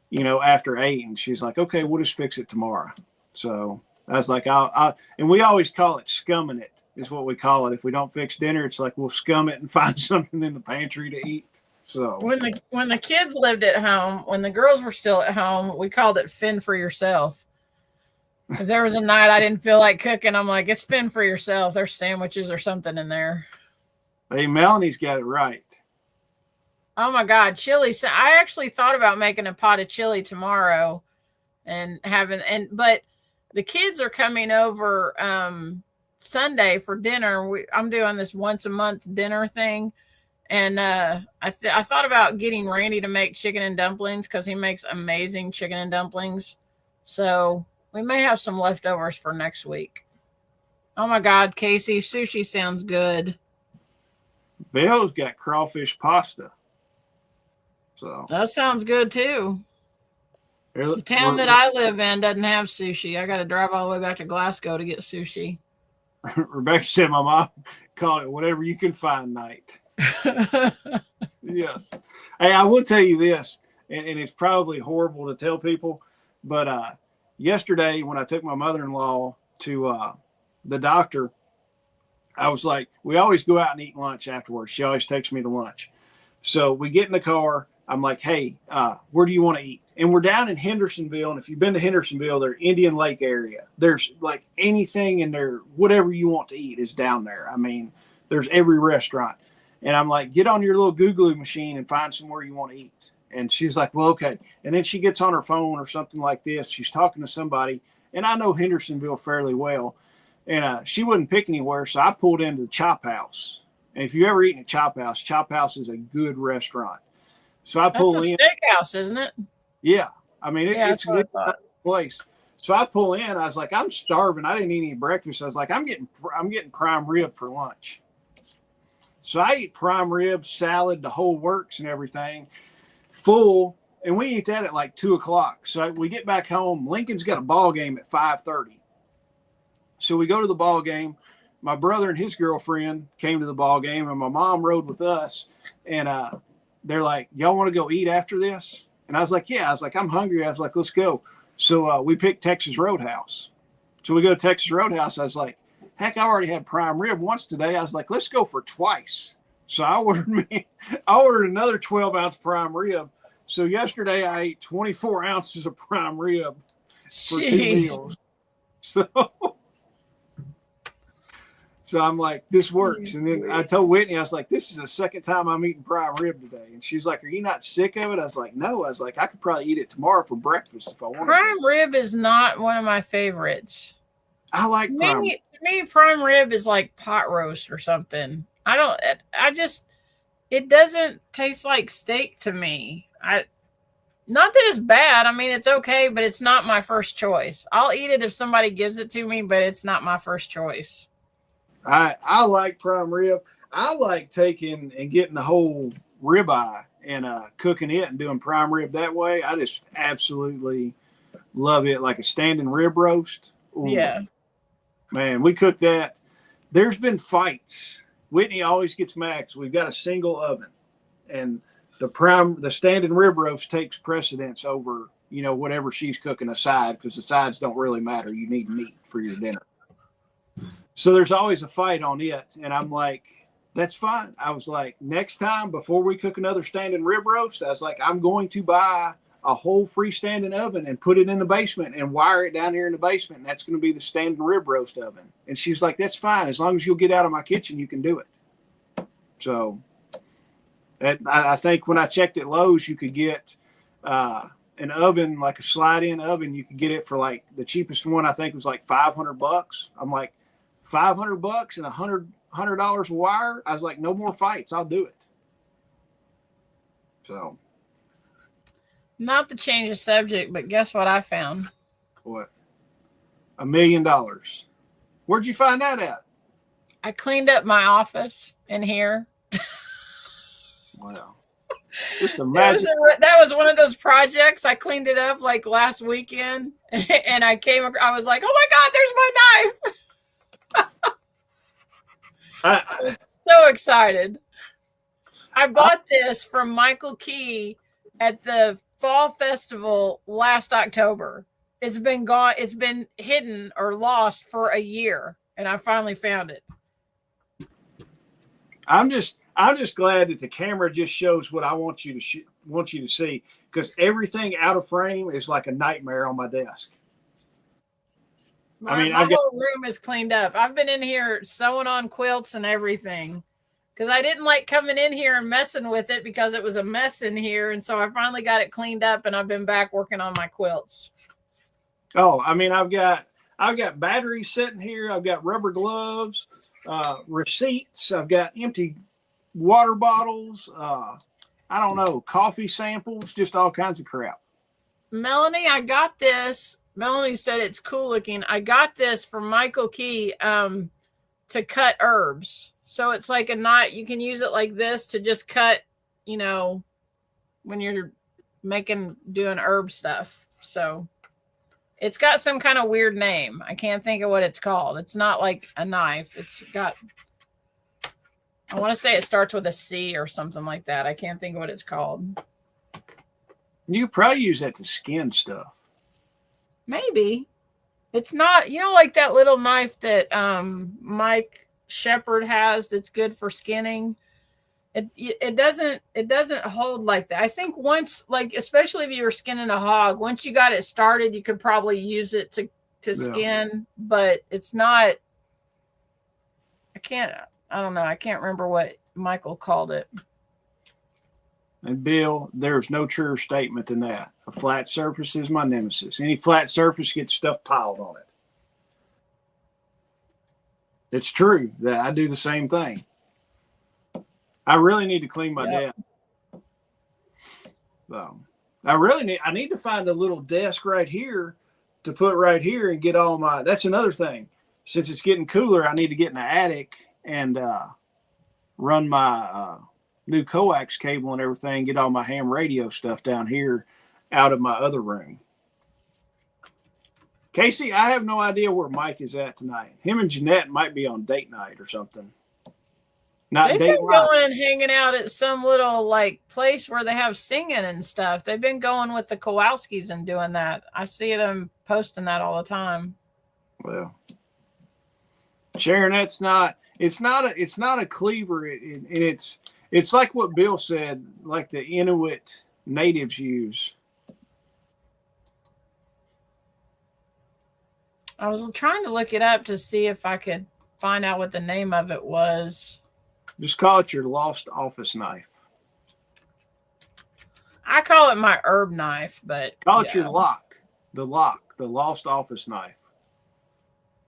you know, after 8. And she's like, okay, we'll just fix it tomorrow. So I was like, and we always call it scumming it is what we call it. If we don't fix dinner, it's like we'll scum it and find something in the pantry to eat. So when the kids lived at home, when the girls were still at home, we called it fend for yourself. If there was a night I didn't feel like cooking, I'm like, it's fend for yourself. There's sandwiches or something in there. Hey, Melanie's got it right. Oh my God, chili! So I actually thought about making a pot of chili tomorrow, but the kids are coming over Sunday for dinner. I'm doing this once a month dinner thing. And I thought about getting Randy to make chicken and dumplings because he makes amazing chicken and dumplings. So we may have some leftovers for next week. Oh, my God, Casey, sushi sounds good. Bill's got crawfish pasta. So that sounds good, too. The town that I live in doesn't have sushi. I got to drive all the way back to Glasgow to get sushi. Rebecca said my mom called it whatever you can find night. Yes. Hey, I will tell you this, and it's probably horrible to tell people, but yesterday when I took my mother-in-law to the doctor, I was like, we always go out and eat lunch afterwards. She always takes me to lunch. So we get in the car. I'm like, hey, where do you want to eat? And we're down in Hendersonville. And if you've been to Hendersonville, their Indian Lake area, there's like anything in there, whatever you want to eat is down there. I mean, there's every restaurant. And I'm like, get on your little Googly machine and find somewhere you want to eat. And she's like, well, okay. And then she gets on her phone or something like this. She's talking to somebody. And I know Hendersonville fairly well. And she wouldn't pick anywhere. So I pulled into the Chop House. And if you ever eaten at Chop House is a good restaurant. So I pull in. That's a steakhouse, isn't it? Yeah. I mean, it's a good place. So I pull in. I was like, I'm starving. I didn't eat any breakfast. I was like, I'm getting prime rib for lunch. So I eat prime rib, salad, the whole works and everything, full. And we eat that at like 2:00. So we get back home. Lincoln's got a ball game at 5:30. So we go to the ball game. My brother and his girlfriend came to the ball game, and my mom rode with us. And they're like, y'all want to go eat after this? And I was like, yeah. I was like, I'm hungry. I was like, let's go. So we picked Texas Roadhouse. So we go to Texas Roadhouse. I was like, heck, I already had prime rib once today. I was like, let's go for twice. So I ordered another 12-ounce prime rib. So yesterday I ate 24 ounces of prime rib for 2 meals. So I'm like, this works. And then I told Whitney, I was like, this is the second time I'm eating prime rib today. And she's like, are you not sick of it? I was like, no. I was like, I could probably eat it tomorrow for breakfast if I wanted to. Prime rib is not one of my favorites. I like prime. To me, prime rib is like pot roast or something. It doesn't taste like steak to me. Not that it's bad. I mean, it's okay, but it's not my first choice. I'll eat it if somebody gives it to me, but it's not my first choice. I like prime rib. I like taking and getting the whole ribeye and cooking it and doing prime rib that way. I just absolutely love it, like a standing rib roast. Ooh. Yeah. Man, we cook that. There's been fights. Whitney always gets mad because we've got a single oven. And the standing rib roast takes precedence over, whatever she's cooking aside, because the sides don't really matter. You need meat for your dinner. So there's always a fight on it. And I'm like, that's fine. I was like, next time before we cook another standing rib roast, I was like, I'm going to buy a whole freestanding oven and put it in the basement and wire it down here in the basement. And that's going to be the standing rib roast oven. And she's like, that's fine. As long as you'll get out of my kitchen, you can do it. So I think when I checked at Lowe's, you could get an oven, like a slide-in oven. You could get it for like the cheapest one, I think was like $500. I'm like, $500 and $100 a wire. I was like, no more fights. I'll do it. So, not to change the subject, but guess what I found? What? $1 million. Where'd you find that at? I cleaned up my office in here. Wow. Just imagine. That was one of those projects. I cleaned it up like last weekend, and I was like, oh my God, there's my knife. I was so excited. I bought this from Michael Key at the Fall Festival last October. It's been gone. It's been hidden or lost for a year, and I finally found it. I'm just glad that the camera just shows what I want you to see, because everything out of frame is like a nightmare on my desk. My whole room is cleaned up. I've been in here sewing on quilts and everything because I didn't like coming in here and messing with it because it was a mess in here. And so I finally got it cleaned up, and I've been back working on my quilts. Oh, I mean, I've got batteries sitting here. I've got rubber gloves, receipts. I've got empty water bottles. I don't know, coffee samples, just all kinds of crap. Melanie, I got this. Melanie said it's cool looking. I got this from Michael Key to cut herbs. So it's like a knot. You can use it like this to just cut, when you're doing herb stuff. So it's got some kind of weird name. I can't think of what it's called. It's not like a knife. I want to say it starts with a C or something like that. I can't think of what it's called. You probably use that to skin stuff. Maybe. It's not, like that little knife that Mike Shepard has that's good for skinning. It doesn't hold like that. I think once, like, especially if you were skinning a hog, once you got it started, you could probably use it to Yeah. skin, but it's not. I don't know. I can't remember what Michael called it. And Bill, there's no truer statement than that. A flat surface is my nemesis. Any flat surface gets stuff piled on it. It's true that I do the same thing. I really need to clean my desk. So I need to find a little desk right here to put right here and get all my, that's another thing. Since it's getting cooler, I need to get in the attic and run my new coax cable and everything, get all my ham radio stuff down here out of my other room. Casey, I have no idea where Mike is at tonight. Him and Jeanette might be on date night or something. They've been going and hanging out at some little like place where they have singing and stuff. They've been going with the Kowalskis and doing that. I see them posting that all the time. Well, Sharon, it's not a cleaver. It's like what Bill said, like the Inuit natives use. I was trying to look it up to see if I could find out what the name of it was. Just call it your lost office knife. I call it my herb knife, but call it your lock, the lost office knife.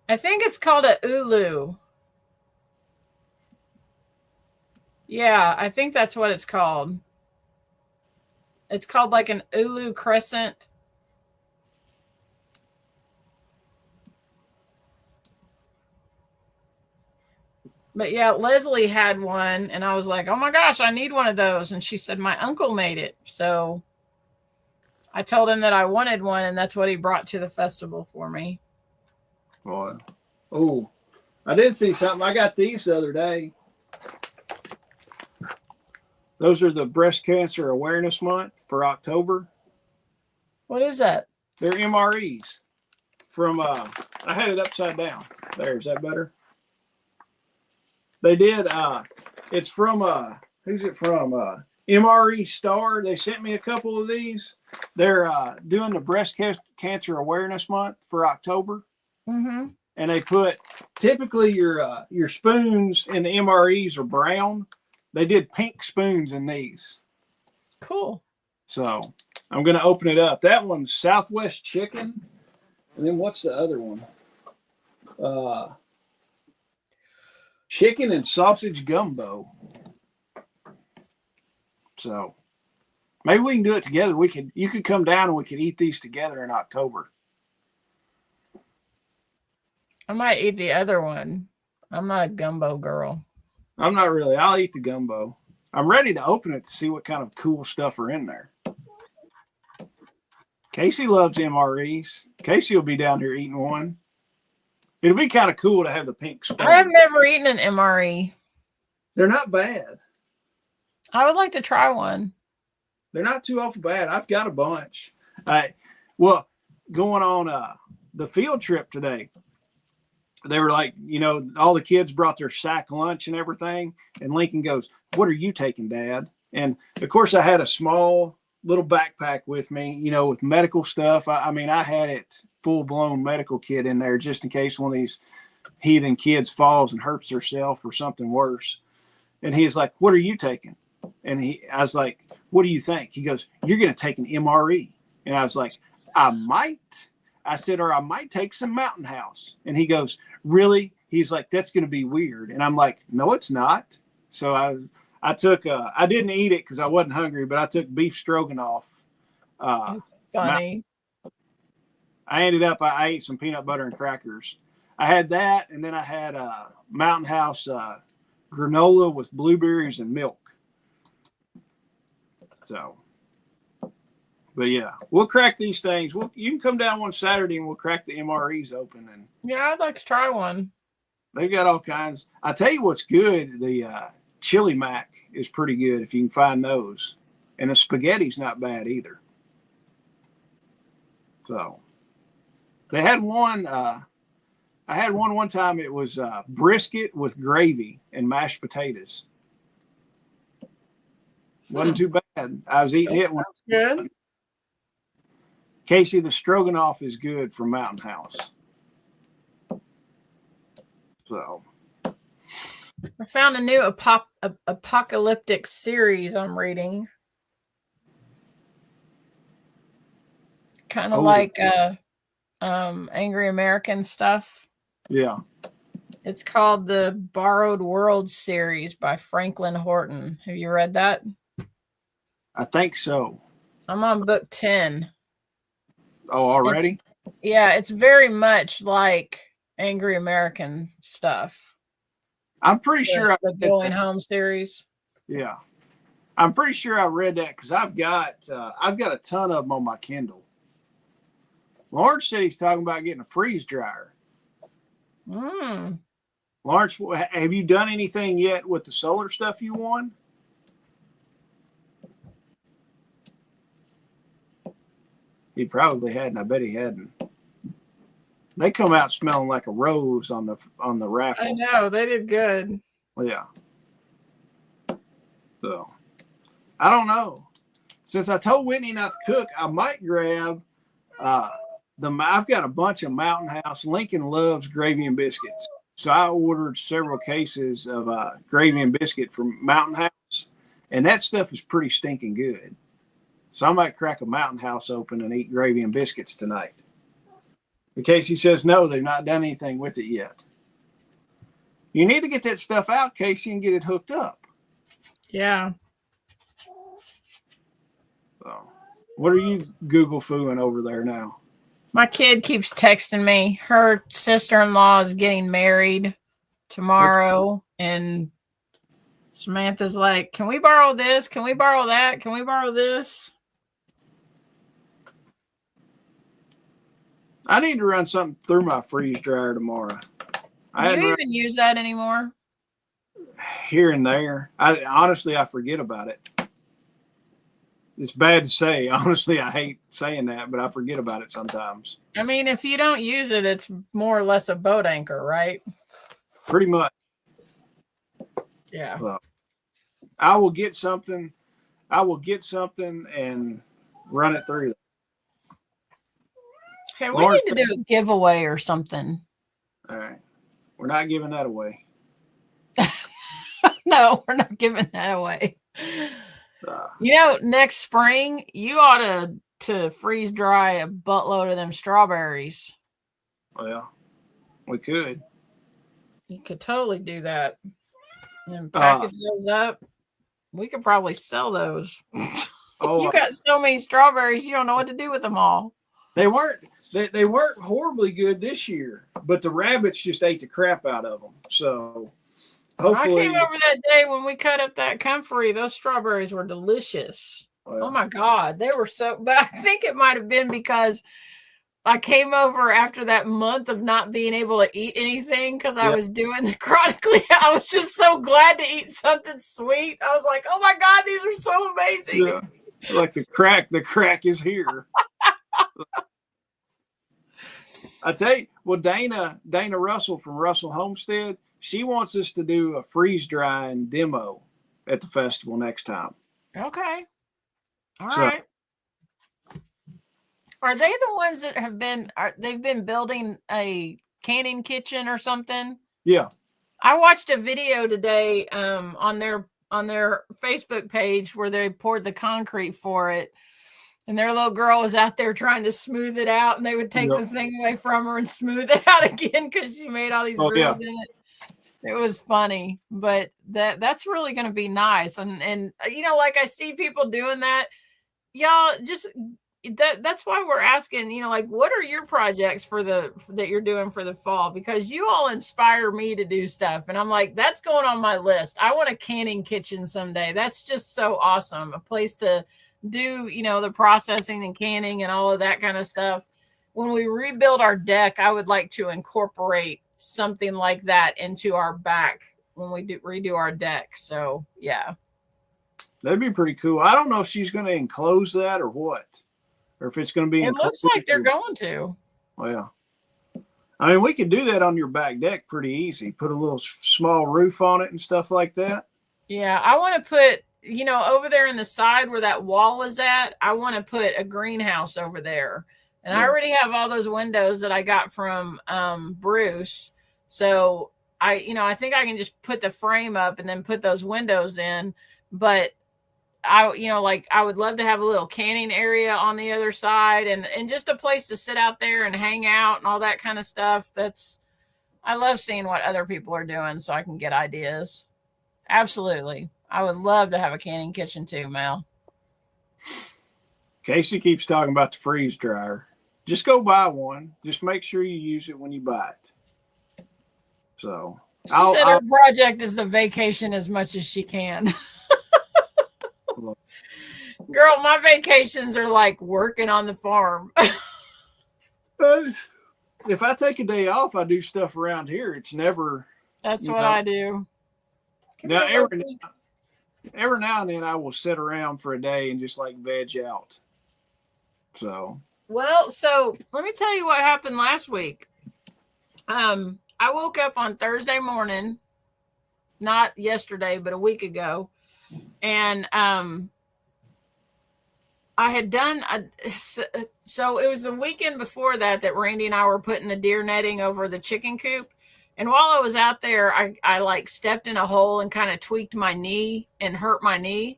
I think it's called a ulu. Yeah, I think that's what it's called. It's called like an ulu crescent. But yeah, Leslie had one, and I was like, oh my gosh, I need one of those. And she said, my uncle made it. So I told him that I wanted one, and that's what he brought to the festival for me. Boy. Oh, I did see something. I got these the other day. Those are the Breast Cancer Awareness Month for October. What is that? They're MREs from, I had it upside down. There, is that better? They did, it's from, who's it from? MRE Star. They sent me a couple of these. They're doing the Breast Cancer Awareness Month for October. Mm-hmm. And they put, typically your spoons in the MREs are brown. They did pink spoons in these. Cool. So I'm going to open it up. That one's Southwest Chicken. And then what's the other one? Chicken and sausage gumbo. So maybe we can do it together. You could come down and we could eat these together in October. I might eat the other one. I'm not a gumbo girl. I'm not really. I'll eat the gumbo. I'm ready to open it to see what kind of cool stuff are in there. Casey loves MREs. Casey will be down here eating one. It'll be kind of cool to have the pink spoon. I have never eaten an MRE. They're not bad. I would like to try one. They're not too awful bad. I've got a bunch. Well, going on the field trip today, they were like, all the kids brought their sack lunch and everything. And Lincoln goes, "What are you taking, Dad?" And of course, I had a small little backpack with me, with medical stuff. I mean, I had it full-blown medical kit in there just in case one of these heathen kids falls and hurts herself or something worse. And he's like, "What are you taking?" And I was like, "What do you think?" He goes, "You're going to take an MRE." And I was like, "I might." I said, "Or I might take some Mountain House." And he goes, "Really?" He's like, "That's going to be weird." And I'm like, "No, it's not." So I took, I didn't eat it because I wasn't hungry, but I took beef stroganoff. That's funny. I ended up, I ate some peanut butter and crackers. I had that, and then I had Mountain House granola with blueberries and milk. So, but yeah, we'll crack these things. You can come down one Saturday and we'll crack the MREs open. And yeah, I'd like to try one. They've got all kinds. I tell you what's good. The chili mac is pretty good if you can find those. And the spaghetti's not bad either. So they had one. I had one time. It was brisket with gravy and mashed potatoes. Wasn't too bad. I was eating it when That's good. Casey, the stroganoff is good from Mountain House. So I found a new apocalyptic series I'm reading. Kind of like Angry American stuff. Yeah. It's called the Borrowed World series by Franklin Horton. Have you read that? I think so. I'm on book 10. Oh, already? It's very much like Angry American stuff. I'm pretty sure the Going Home series. Yeah. I'm pretty sure I read that because I've got a ton of them on my Kindle. Lawrence said he's talking about getting a freeze dryer. Lawrence, have you done anything yet with the solar stuff you won? He probably hadn't. I bet he hadn't. They come out smelling like a rose on the raffle. I know, they did good. Yeah. So I don't know. Since I told Whitney not to cook, I might grab I've got a bunch of Mountain House. Lincoln loves gravy and biscuits. So I ordered several cases of gravy and biscuit from Mountain House, and that stuff is pretty stinking good. So I might crack a Mountain House open and eat gravy and biscuits tonight. In case he says no, they've not done anything with it yet. You need to get that stuff out, Casey, and get it hooked up. Yeah. So, what are you Google fooing over there now? My kid keeps texting me. Her sister-in-law is getting married tomorrow, and Samantha's like, "Can we borrow this? Can we borrow that? Can we borrow this?" I need to run something through my freeze dryer tomorrow. Do you even use that anymore? Here and there. Honestly, I forget about it. It's bad to say. Honestly, I hate saying that, but I forget about it sometimes. I mean, if you don't use it, it's more or less a boat anchor, right? Pretty much. Yeah. So, I will get something and run it through. Hey, we need to do a giveaway or something. All right. We're not giving that away. No, we're not giving that away. Next spring, you ought to freeze dry a buttload of them strawberries. Well, we could. You could totally do that. And package those up. We could probably sell those. You got so many strawberries, you don't know what to do with them all. They weren't horribly good this year, but the rabbits just ate the crap out of them. So hopefully, I came over that day when we cut up that comfrey. Those strawberries were delicious. Well, oh my God, they were so. But I think it might have been because I came over after that month of not being able to eat anything because I was doing the chronically. I was just so glad to eat something sweet. I was like, oh my God, these are so amazing. Yeah. Like the crack is here. I tell you, well, Dana Russell from Russell Homestead, she wants us to do a freeze drying demo at the festival next time. Okay. All right. Are they the ones that they've been building a canning kitchen or something? Yeah. I watched a video today on their Facebook page where they poured the concrete for it. And their little girl was out there trying to smooth it out, and they would take the thing away from her and smooth it out again because she made all these grooves in it. It was funny, but that's really going to be nice. And like I see people doing that, y'all just that's why we're asking, like, what are your projects that you're doing for the fall? Because you all inspire me to do stuff. And I'm like, that's going on my list. I want a canning kitchen someday. That's just so awesome. A place to do, the processing and canning and all of that kind of stuff. When we rebuild our deck, I would like to incorporate something like that into our back when we redo our deck. So yeah, that'd be pretty cool. I don't know if she's going to enclose that or what, or if it's going to be. It looks like they're going to. Well, I mean, we could do that on your back deck pretty easy. Put a little small roof on it and stuff like that. Yeah, I want to put over there in the side where that wall is at, I want to put a greenhouse over there. And I already have all those windows that I got from Bruce. So I think I can just put the frame up and then put those windows in. But I would love to have a little canning area on the other side and just a place to sit out there and hang out and all that kind of stuff. I love seeing what other people are doing so I can get ideas. Absolutely. I would love to have a canning kitchen too, Mel. Casey keeps talking about the freeze dryer. Just go buy one. Just make sure you use it when you buy it. So she said her project is the vacation as much as she can. Girl, my vacations are like working on the farm. If I take a day off, I do stuff around here. It's never. That's what I do. Now every now and then I will sit around for a day and just like veg out. So let me tell you what happened last week. I woke up on Thursday morning, not yesterday, but a week ago, and I had done so it was the weekend before that Randy and I were putting the deer netting over the chicken coop. And while I was out there, I like stepped in a hole and kind of tweaked my knee and hurt my knee.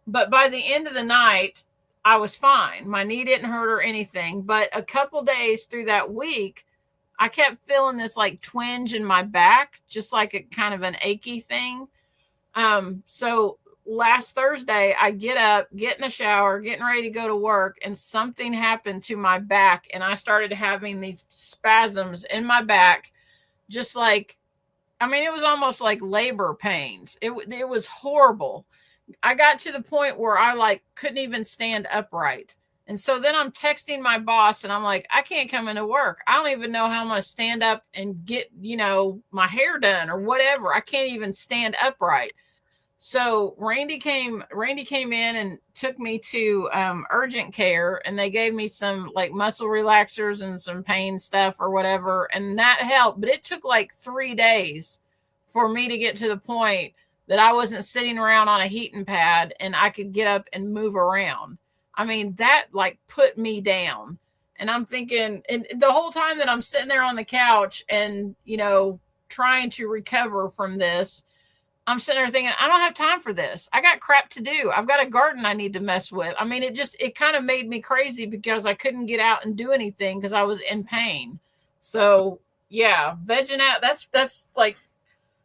But by the end of the night, I was fine. My knee didn't hurt or anything. But a couple days through that week, I kept feeling this like twinge in my back, just like a kind of an achy thing. So last Thursday, I get up, get in the shower, getting ready to go to work, and something happened to my back. And I started having these spasms in my back, just like, it was almost like labor pains. It was horrible. I got to the point where I like couldn't even stand upright. And so then I'm texting my boss and I'm like, I can't come into work. I don't even know how I'm going to stand up and get, my hair done or whatever. I can't even stand upright. So Randy came in and took me to urgent care, and they gave me some like muscle relaxers and some pain stuff or whatever. And that helped, but it took like 3 days for me to get to the point that I wasn't sitting around on a heating pad and I could get up and move around. That like put me down. And I'm thinking, and the whole time that I'm sitting there on the couch and, trying to recover from this, I'm sitting there thinking, I don't have time for this. I got crap to do. I've got a garden I need to mess with. It kind of made me crazy because I couldn't get out and do anything because I was in pain. So yeah, vegging out, that's like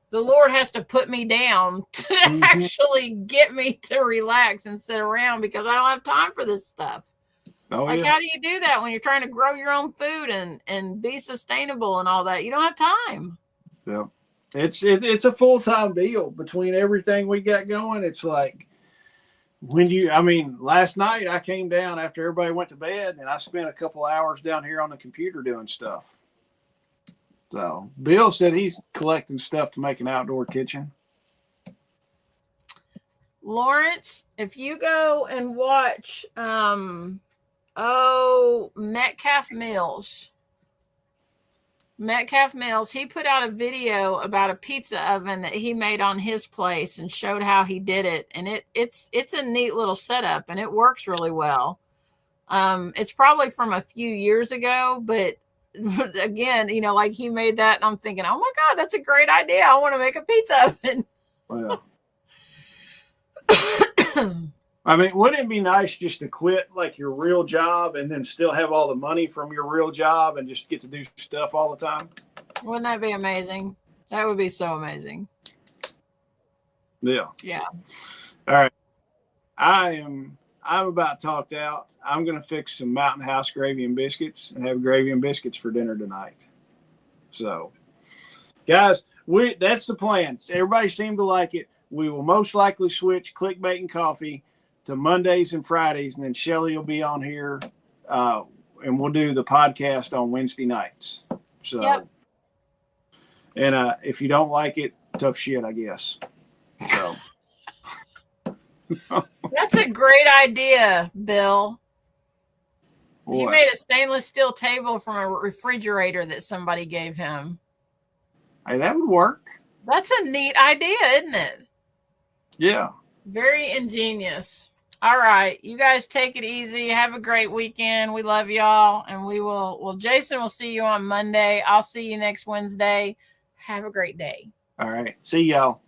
the Lord has to put me down to actually get me to relax and sit around because I don't have time for this stuff. How do you do that when you're trying to grow your own food and be sustainable and all that? You don't have time. Yeah. It's a full-time deal between everything we got going. It's like last night I came down after everybody went to bed and I spent a couple hours down here on the computer doing stuff. So Bill said he's collecting stuff to make an outdoor kitchen. Lawrence, if you go and watch, Metcalf Mills, he put out a video about a pizza oven that he made on his place and showed how he did it. And it's a neat little setup and it works really well. It's probably from a few years ago, but again, like he made that and I'm thinking, oh my God, that's a great idea. I want to make a pizza oven. Well, wouldn't it be nice just to quit like your real job and then still have all the money from your real job and just get to do stuff all the time? Wouldn't that be amazing? That would be so amazing. Yeah. Yeah. All right. I'm about talked out. I'm going to fix some Mountain House gravy and biscuits and have gravy and biscuits for dinner tonight. So, guys, that's the plan. Everybody seemed to like it. We will most likely switch Clickbait and Coffee to Mondays and Fridays, and then Shelly will be on here, and we'll do the podcast on Wednesday nights. So, yep. And if you don't like it, tough shit, I guess. So, that's a great idea, Bill. What? He made a stainless steel table from a refrigerator that somebody gave him. Hey, that would work. That's a neat idea, isn't it? Yeah. Very ingenious. All right. You guys take it easy. Have a great weekend. We love y'all. And Jason will see you on Monday. I'll see you next Wednesday. Have a great day. All right. See y'all.